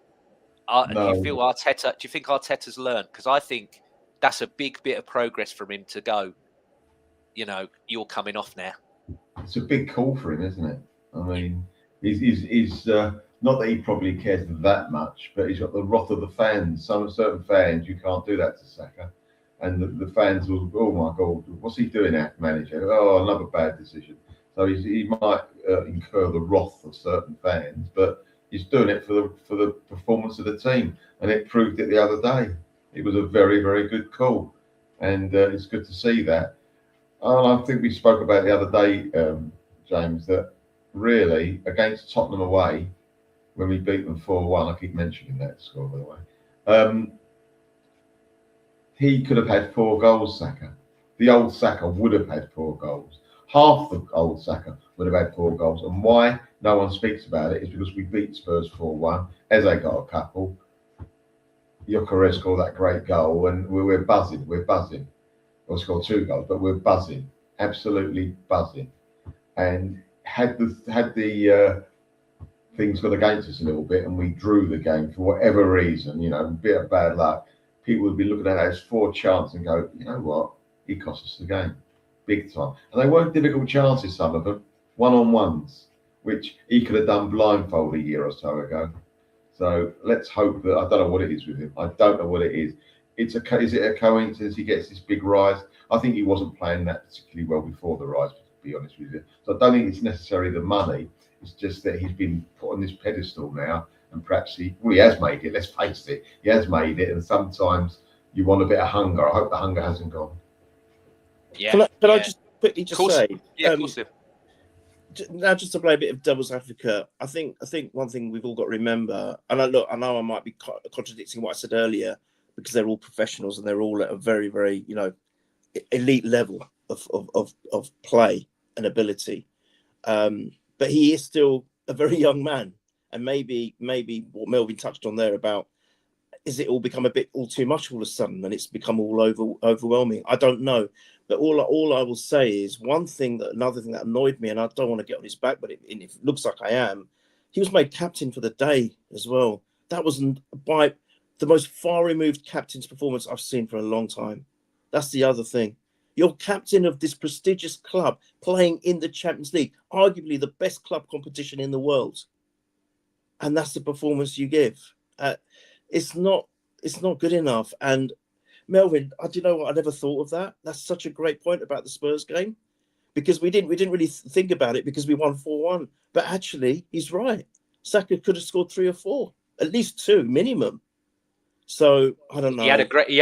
No. Do you think Arteta's learned? Because I think that's a big bit of progress from him to go, you're coming off now. It's a big call for him, isn't it? I mean, he's not that he probably cares that much, but he's got the wrath of the fans. Some certain fans, you can't do that to Saka. And the fans will, oh my God, what's he doing at manager? Oh, another bad decision. So he might incur the wrath of certain fans, but he's doing it for the performance of the team. And it proved it the other day. It was a very, very good call. And it's good to see that. And I think we spoke about the other day, James, that really against Tottenham away, when we beat them 4-1, I keep mentioning that score, by the way, he could have had 4 goals, Saka. The old Saka would have had 4 goals. Half the old Saka would have had 4 goals. And why no one speaks about it is because we beat Spurs 4-1. Eze got a couple. Gyökeres scored that great goal, and we're buzzing. We're buzzing. We'll score 2 goals, but we're buzzing. Absolutely buzzing. And had the things got against us a little bit and we drew the game for whatever reason, a bit of bad luck, people would be looking at it as 4 chances and go, you know what, he cost us the game, big time. And they weren't difficult chances, some of them, one-on-ones, which he could have done blindfold a year or so ago. So let's hope that, I don't know what it is with him. I don't know what it is. Is it a coincidence he gets this big rise? I think he wasn't playing that particularly well before the rise, to be honest with you. So I don't think it's necessarily the money. It's just that he's been put on this pedestal now, and perhaps he has made it. Let's face it, he has made it. And sometimes you want a bit of hunger. I hope the hunger hasn't gone. Yeah. Can I just quickly say? Yeah, of course. Now, just to play a bit of devil's advocate, I think one thing we've all got to remember, and I know I might be contradicting what I said earlier, because they're all professionals and they're all at a very, very, elite level of play and ability. But he is still a very young man, and maybe what Melvyn touched on there about is it all become a bit all too much all of a sudden, and it's become all overwhelming? I don't know. But all I will say is another thing that annoyed me, and I don't want to get on his back, but it looks like I am. He was made captain for the day as well. That wasn't by the most far removed captain's performance I've seen for a long time. That's the other thing. You're captain of this prestigious club playing in the Champions League, arguably the best club competition in the world. And that's the performance you give. It's not good enough. And Melvyn, do you know what? I never thought of that. That's such a great point about the Spurs game, because we didn't really think about it because we won 4-1. But actually, he's right. Saka could have scored 3 or 4, at least 2 minimum. So I don't know. He had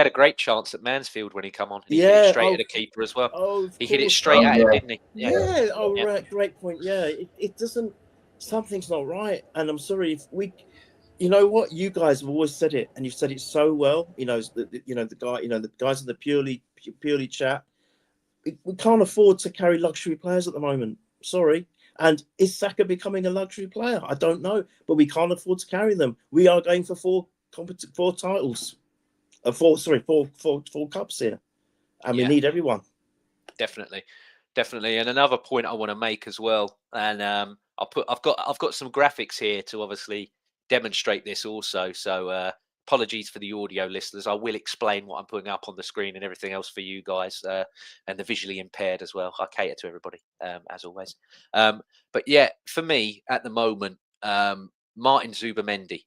a great chance at Mansfield when he come on. He hit it straight at the keeper as well. He hit it straight at him, didn't he? Yeah. Right. Great point. Yeah. It doesn't. Something's not right. And I'm sorry if we. You know what? You guys have always said it, and you've said it so well. The guys in the purely chat. We can't afford to carry luxury players at the moment. Sorry. And is Saka becoming a luxury player? I don't know, but we can't afford to carry them. We are going for 4 titles, 4 cups here, and we need everyone. Definitely. And another point I want to make as well, and I've got some graphics here to obviously demonstrate this also. So apologies for the audio listeners. I will explain what I'm putting up on the screen and everything else for you guys, and the visually impaired as well. I cater to everybody, as always. But yeah, for me at the moment, Martin Zubimendi.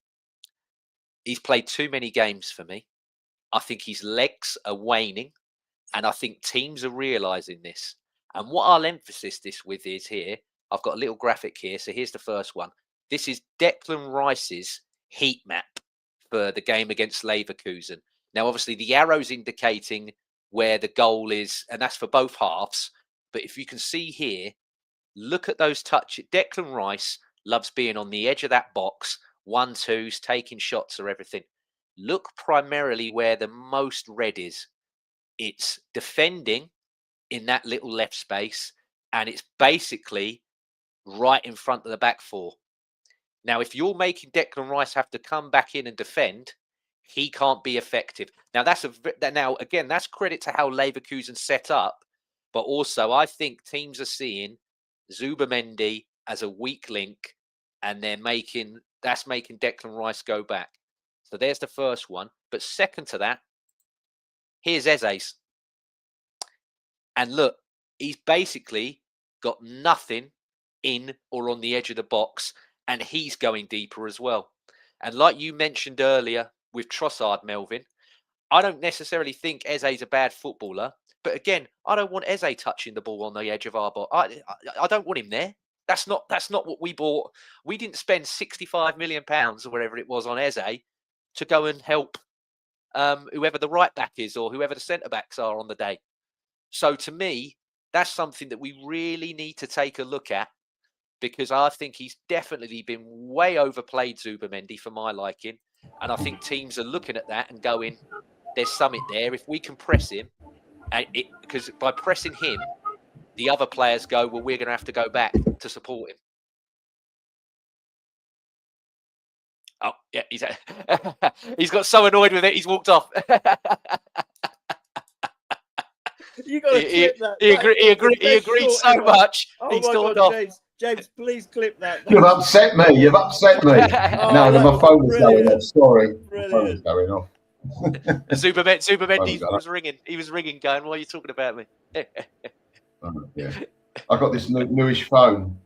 He's played too many games for me. I think his legs are waning, and I think teams are realising this. And what I'll emphasize this with is here, I've got a little graphic here. So here's the first one. This is Declan Rice's heat map for the game against Leverkusen. Now, obviously, the arrow's indicating where the goal is, and that's for both halves. But if you can see here, look at those touches. Declan Rice loves being on the edge of that box. 1-2s, taking shots or everything. Look primarily where the most red is. It's defending in that little left space, and it's basically right in front of the back 4. Now, if you're making Declan Rice have to come back in and defend, he can't be effective. Now, that's credit to how Leverkusen set up, but also I think teams are seeing Zubimendi as a weak link, and that's making Declan Rice go back. So there's the first one. But second to that, here's Eze's. And look, he's basically got nothing in or on the edge of the box, and he's going deeper as well. And like you mentioned earlier with Trossard, Melvyn, I don't necessarily think Eze's a bad footballer. But again, I don't want Eze touching the ball on the edge of our box. I don't want him there. That's not what we bought. We didn't spend £65 million or whatever it was on Eze to go and help whoever the right back is or whoever the centre backs are on the day. So to me, that's something that we really need to take a look at, because I think he's definitely been way overplayed, Zubimendi, for my liking. And I think teams are looking at that and going, there's something there. If we can press him, because by pressing him, the other players go, well, we're going to have to go back to support him. Oh, yeah, he's got so annoyed with it, he's walked off. You got to clip that. He agreed so much. He stormed off. James, please clip that. You've upset me. No, my phone was going off. Sorry. My phone was going off. Zubimendi was ringing. He was ringing, going, "Why are you talking about me?" Yeah, I got this newish phone,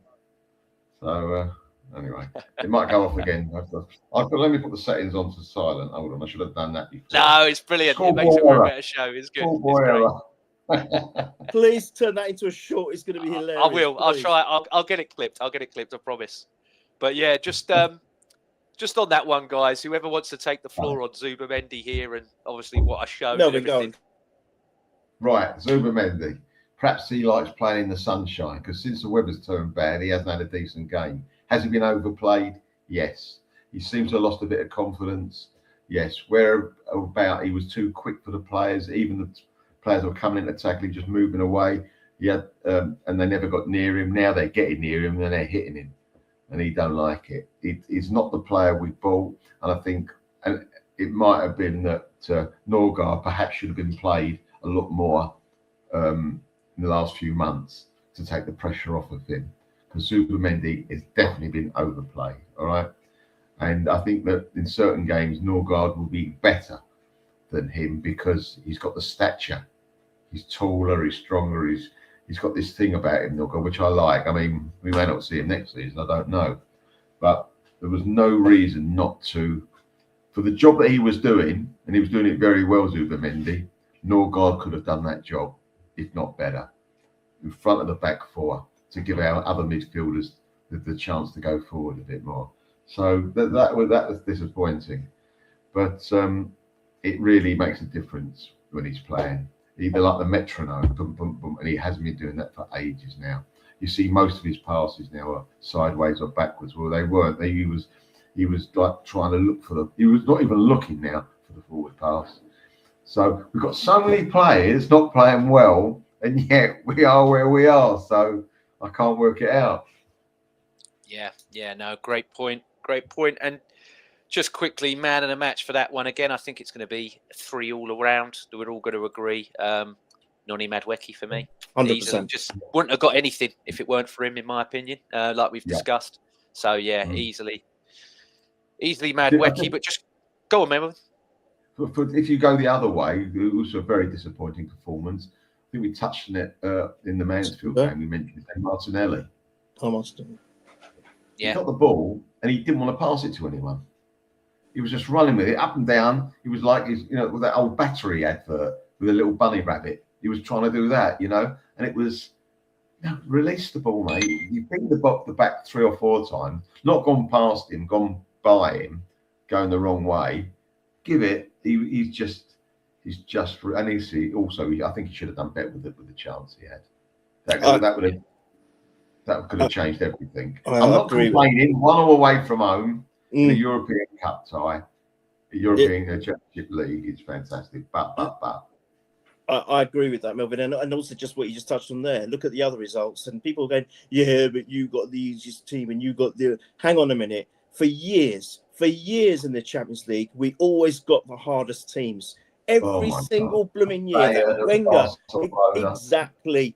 so anyway, it might go off again. Let me put the settings on to silent. Hold on, I should have done that before. No, it's brilliant. It makes it a better show. It's good. Please turn that into a short. It's going to be hilarious. I will. Please. I'll try. I'll get it clipped. I promise. But yeah, just on that one, guys. Whoever wants to take the floor on Zubimendi here, and obviously what I showed. No, we're going. Right, Zubimendi. Perhaps he likes playing in the sunshine, because since the weather's turned bad, he hasn't had a decent game. Has he been overplayed? Yes. He seems to have lost a bit of confidence. Yes. Whereabout he was too quick for the players, even the players were coming in to tackle, just moving away. And they never got near him. Now they're getting near him and they're hitting him, and he don't like it. He's not the player we bought, and I think, and it might have been that Norgard perhaps should have been played a lot more in the last few months to take the pressure off of him, because Zubimendi has definitely been overplayed. All right, and I think that in certain games Norgard will be better than him because he's got the stature. He's taller, he's stronger, he's got this thing about him, Norgard, which I like. I mean, we may not see him next season, I don't know, but there was no reason not to. For the job that he was doing, and he was doing it very well, Zubimendi, Norgard could have done that job, if not better, in front of the back four, to give our other midfielders the chance to go forward a bit more. So that was disappointing. But it really makes a difference when he's playing. Either like the metronome, boom, boom, boom, and he hasn't been doing that for ages now. You see most of his passes now are sideways or backwards. Well, they weren't. He was like trying to look for them. He was not even looking now for the forward pass. So we've got so many players not playing well, and yet we are where we are. So I can't work it out. Yeah, no, great point. And just quickly, man of the match for that one again. I think it's going to be 3 all around. We're all going to agree. Noni Madueke for me. 100%. Just wouldn't have got anything if it weren't for him, in my opinion. Like we've discussed. So easily Madueke. But just go on, Melvyn. If you go the other way, it was a very disappointing performance. I think we touched on it in the Masnfield game. We mentioned Martinelli. He got the ball and he didn't want to pass it to anyone. He was just running with it up and down. He was like, with that old battery advert with a little bunny rabbit. He was trying to do that, and it was, release the ball, mate. You beat the back 3 or 4 times, not gone past him, gone by him, going the wrong way. Give it. He's just, and I think he should have done better with the chance he had. That could have changed everything. I'm not complaining. 1-1 away from home in a European Cup tie, the European Championship League is fantastic. But I agree with that, Melvyn, and also just what you just touched on there. Look at the other results, and people are going, "Yeah, but you got the easiest team, and you got the." Hang on a minute. For years in the Champions League, we always got the hardest teams. Every single blooming year. Wenger, exactly,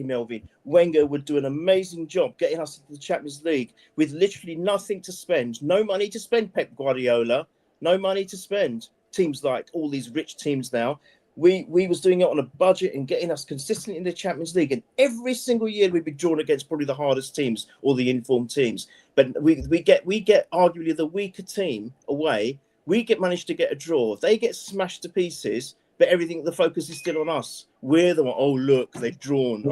Melvyn. Wenger would do an amazing job getting us into the Champions League with literally nothing to spend, no money to spend. Pep Guardiola, no money to spend. Teams like all these rich teams now. We was doing it on a budget and getting us consistently in the Champions League. And every single year we'd be drawn against probably the hardest teams or the informed teams. But we get arguably the weaker team away. We managed to get a draw. They get smashed to pieces, but the focus is still on us. We're the one. Oh, look, they've drawn.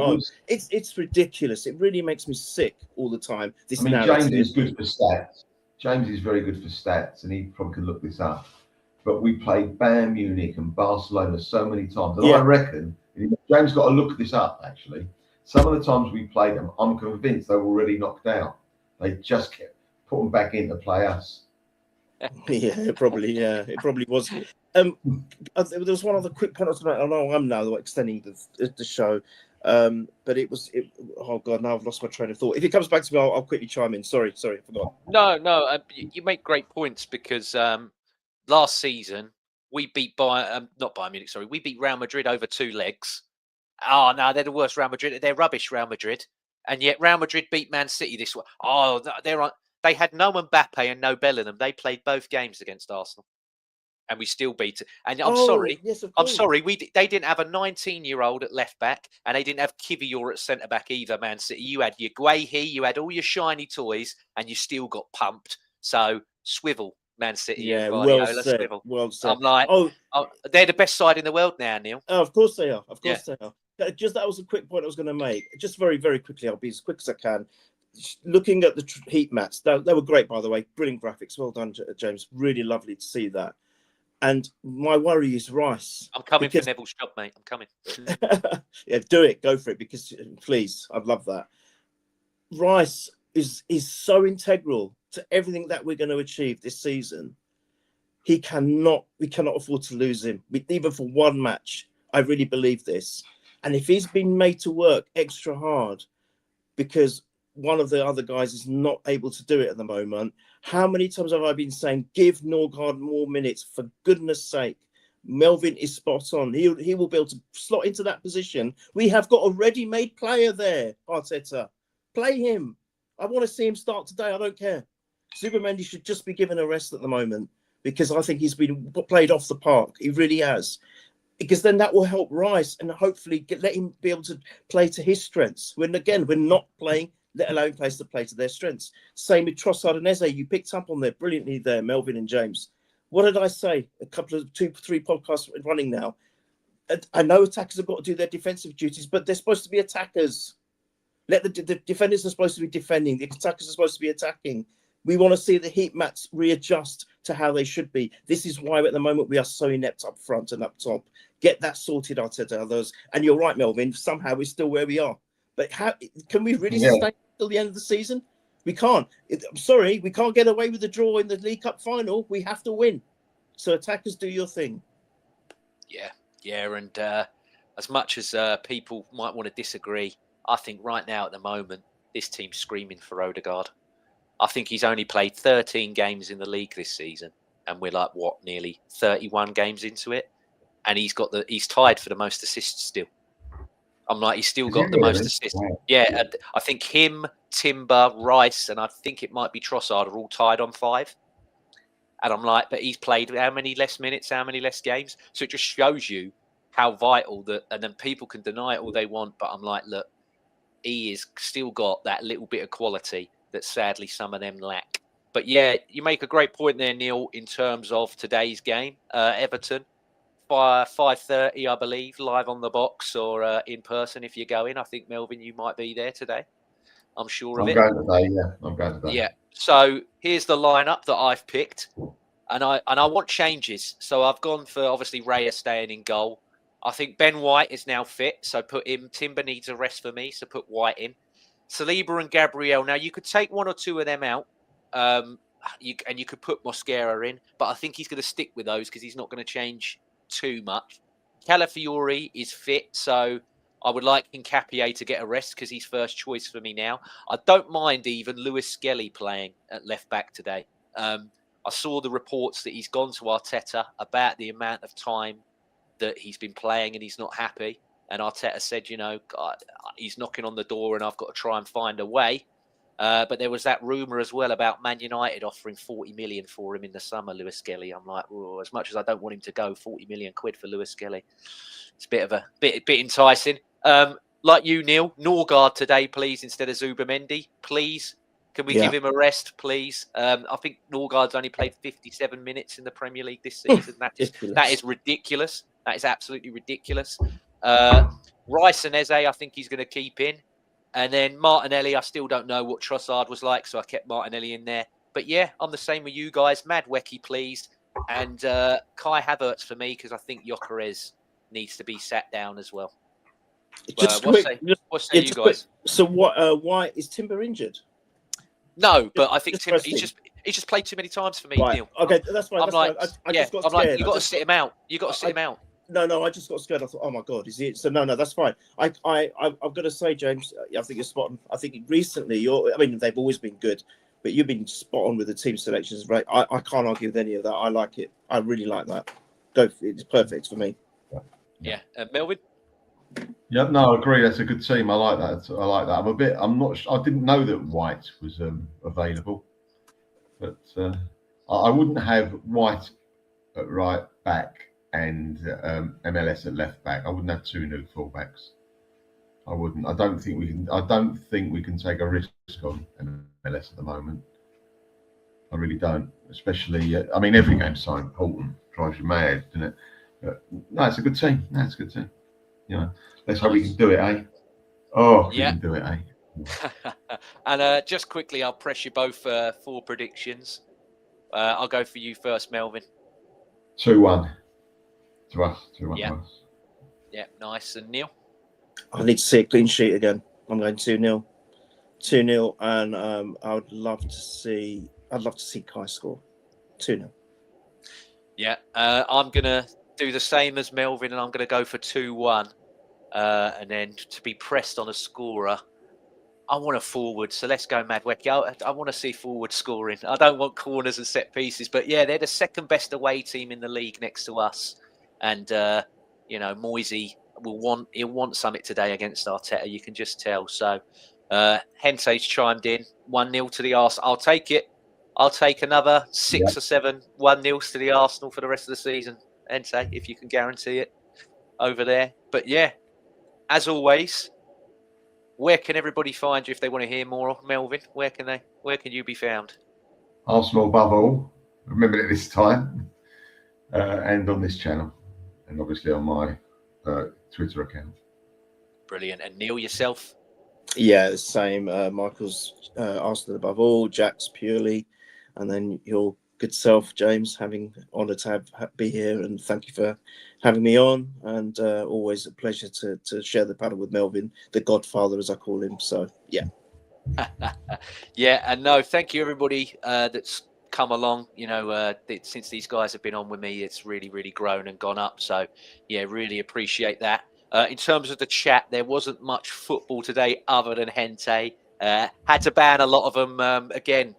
It's ridiculous. It really makes me sick all the time. James is good for stats. James is very good for stats, and he probably can look this up. But we played Bayern Munich and Barcelona so many times. And I reckon, James got to look this up, actually. Some of the times we played them, I'm convinced they were already knocked out. They just kept putting them back in to play us. It probably was. There was one other quick point I was going to make. I know I'm now extending the show. But it was. Oh God! Now I've lost my train of thought. If it comes back to me, I'll quickly chime in. Sorry, I forgot. No. You make great points because last season we beat not Bayern Munich. Sorry, we beat Real Madrid over 2 legs. Oh no, they're the worst Real Madrid. They're rubbish, Real Madrid. And yet Real Madrid beat Man City this way. Oh, they had no Mbappe and no Bellingham. They played both games against Arsenal, and we still beat it. And I'm sorry. Yes, I'm sorry. They didn't have a 19-year-old at left back, and they didn't have Kivior at centre back either. Man City, you had your Guehi, you had all your shiny toys, and you still got pumped. So swivel, Man City. Yeah, well said. Swivel. Well said. I'm like, they're the best side in the world now, Neil. Oh, of course they are. They are. That was a quick point I was going to make. Just very, very quickly. I'll be as quick as I can. Looking at the heat maps, they were great, by the way. Brilliant graphics. Well done, James. Really lovely to see that. And my worry is Rice. I'm coming for Neville's job, mate. I'm coming. Yeah, do it. Go for it. Because please, I'd love that. Rice is so integral to everything that we're going to achieve this season. We cannot afford to lose him, even for one match. I really believe this. And if he's been made to work extra hard because one of the other guys is not able to do it at the moment, How many times have I been saying, give Norgard more minutes, for goodness sake? Melvyn is spot on. He will be able to slot into that position. We have got a ready-made player there, Arteta. Play him. I want to see him start today. I don't care. Zubimendi should just be given a rest at the moment because I think he's been played off the park. He really has. Because then that will help Rice and hopefully let him be able to play to his strengths. When, again, we're not playing, let alone players to play to their strengths. Same with Trossard and Eze. You picked up on there brilliantly there, Melvyn and James. What did I say? A couple of 2-3 podcasts running now. I know attackers have got to do their defensive duties, but they're supposed to be attackers. The defenders are supposed to be defending. The attackers are supposed to be attacking. We want to see the heat maps readjust to how they should be. This is why at the moment we are so inept up front and up top. Get that sorted, Arteta. Others. And you're right, Melvyn. Somehow we're still where we are. But how can we really sustain till the end of the season? We can't. I'm sorry, we can't get away with the draw in the League Cup final. We have to win. So attackers, do your thing. Yeah. And as much as people might want to disagree, I think right now at the moment, this team's screaming for Odegaard. I think he's only played 13 games in the league this season. And we're like, nearly 31 games into it. And he's tied for the most assists still. I'm like, he's still got the most assists. Wow. Yeah, I think him, Timber, Rice, and I think it might be Trossard are all tied on 5. And I'm like, but he's played how many less minutes, how many less games? So it just shows you how vital that. And then people can deny it all they want, but I'm like, look, he is still got that little bit of quality that sadly some of them lack. But yeah, you make a great point there, Neil, in terms of today's game, Everton. 5:30, I believe, live on the box or in person if you're going. I think, Melvyn, you might be there today. I'm sure of it. I'm going today. Yeah. So here's the lineup that I've picked, and I want changes. So I've gone for obviously Raya staying in goal. I think Ben White is now fit, so put him. Timber needs a rest for me, so put White in. Saliba and Gabriel. Now you could take one or two of them out. You could put Mosquera in, but I think he's going to stick with those because he's not going to change too much. Calafiori is fit, so I would like Hincapié to get a rest because he's first choice for me now. I don't mind even Lewis Skelly playing at left back today. I saw the reports that he's gone to Arteta about the amount of time that he's been playing and he's not happy. And Arteta said, God, he's knocking on the door and I've got to try and find a way. But there was that rumour as well about Man United offering 40 million for him in the summer, Lewis Skelly. I'm like, as much as I don't want him to go, 40 million quid for Lewis Skelly. It's a bit enticing. Like you, Neil, Norgard today, please, instead of Zubimendi. Please, can we give him a rest, please? I think Norgard's only played 57 minutes in the Premier League this season. That is ridiculous. That is absolutely ridiculous. Rice and Eze, I think he's going to keep in. And then Martinelli, I still don't know what Trossard was like, so I kept Martinelli in there. But yeah, I'm the same with you guys. Madwecki, please. And Kai Havertz for me, because I think Gyökeres needs to be sat down as well. What say you guys? So why is Timber injured? No, but I think Timber, he's just played too many times for me, right. Neil. Okay, that's fine. I just got scared. You got to sit him out. You got to sit him out. No, I just got scared. I thought, oh my God, is it? So no, that's fine. I've got to say, James, I think you're spot on. I think recently, they've always been good, but you've been spot on with the team selections, right? I can't argue with any of that. I like it. I really like that. It's perfect for me. Yeah, Melvyn. Yeah, no, I agree. That's a good team. I like that. I'm not. I didn't know that White was available, but I wouldn't have White at right back and MLS at left back. I wouldn't have 2 new fullbacks. I wouldn't. I don't think we can take a risk on MLS at the moment. I really don't. Especially, every game's so important. Drives you mad, doesn't it? But, no, it's a good team. Let's hope we can do it, eh? Oh, we can do it, eh? And just quickly, I'll press you both for predictions. I'll go for you first, Melvyn. 2-1 to us. 2-1 to us. Yeah, nice. And Neil? I need to see a clean sheet again. I'm going 2-0. 2-0, and I'd love to see Kai score. 2-0. Yeah, I'm gonna do the same as Melvyn, and I'm gonna go for 2-1. And then to be pressed on a scorer, I want a forward, so let's go Madwecki. I want to see forward scoring. I don't want corners and set pieces, but yeah, they're the second best away team in the league next to us, and Moisey he'll want something today against Arteta. You can just tell. So Hente's chimed in 1-0 to the Arsenal. I'll take it. I'll take another 6 or 7 1-0s to the Arsenal for the rest of the season, Hente, if you can guarantee it over there. But yeah, as always. Where can everybody find you if they want to hear more, Melvyn? Where can you be found? Arsenal above all. Remember it this time, and on this channel, and obviously on my Twitter account. Brilliant. And Neil, yourself? Yeah, the same. Michael's Arsenal above all. Jack's purely, and then your good self, James. Having honoured to be here, and thank you for having me on. And always a pleasure to share the paddle with Melvyn, the Godfather, as I call him. So yeah. Yeah, and no, thank you everybody that's come along. Since these guys have been on with me, it's really, really grown and gone up. So yeah, really appreciate that. In terms of the chat, there wasn't much football today other than Hente. Had to ban a lot of them again.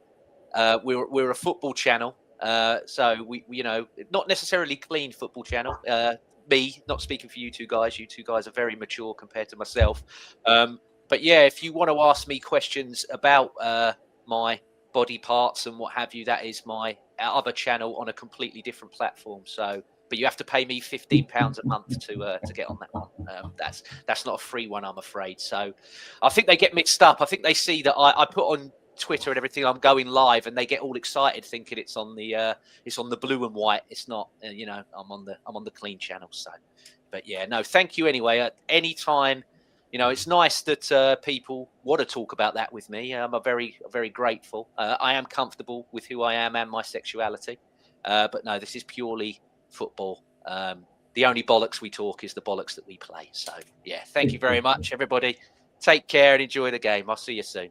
We're a football channel, so we not necessarily clean football channel. Me, not speaking for you two guys. You two guys are very mature compared to myself. But yeah, if you want to ask me questions about my body parts and what have you, that is my other channel on a completely different platform. So, but you have to pay me £15 a month to get on that one. That's not a free one, I'm afraid. So, I think they get mixed up. I think they see that I put on Twitter and everything, I'm going live, and they get all excited thinking it's on the blue and white. It's not. I'm on the clean channel. So, but yeah, no, thank you anyway. At any time. It's nice that people want to talk about that with me. I'm very, very grateful. I am comfortable with who I am and my sexuality. But no, this is purely football. The only bollocks we talk is the bollocks that we play. So, yeah, thank you very much, everybody. Take care and enjoy the game. I'll see you soon.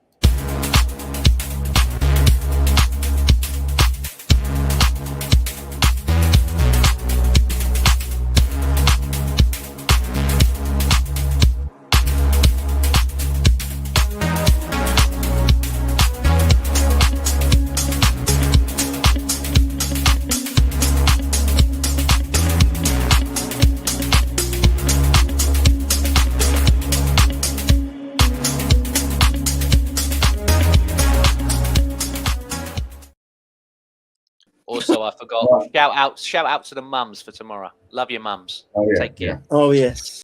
Also, I forgot. Shout out to the mums for tomorrow. Love your mums. Oh, yeah, Take care. Oh yes.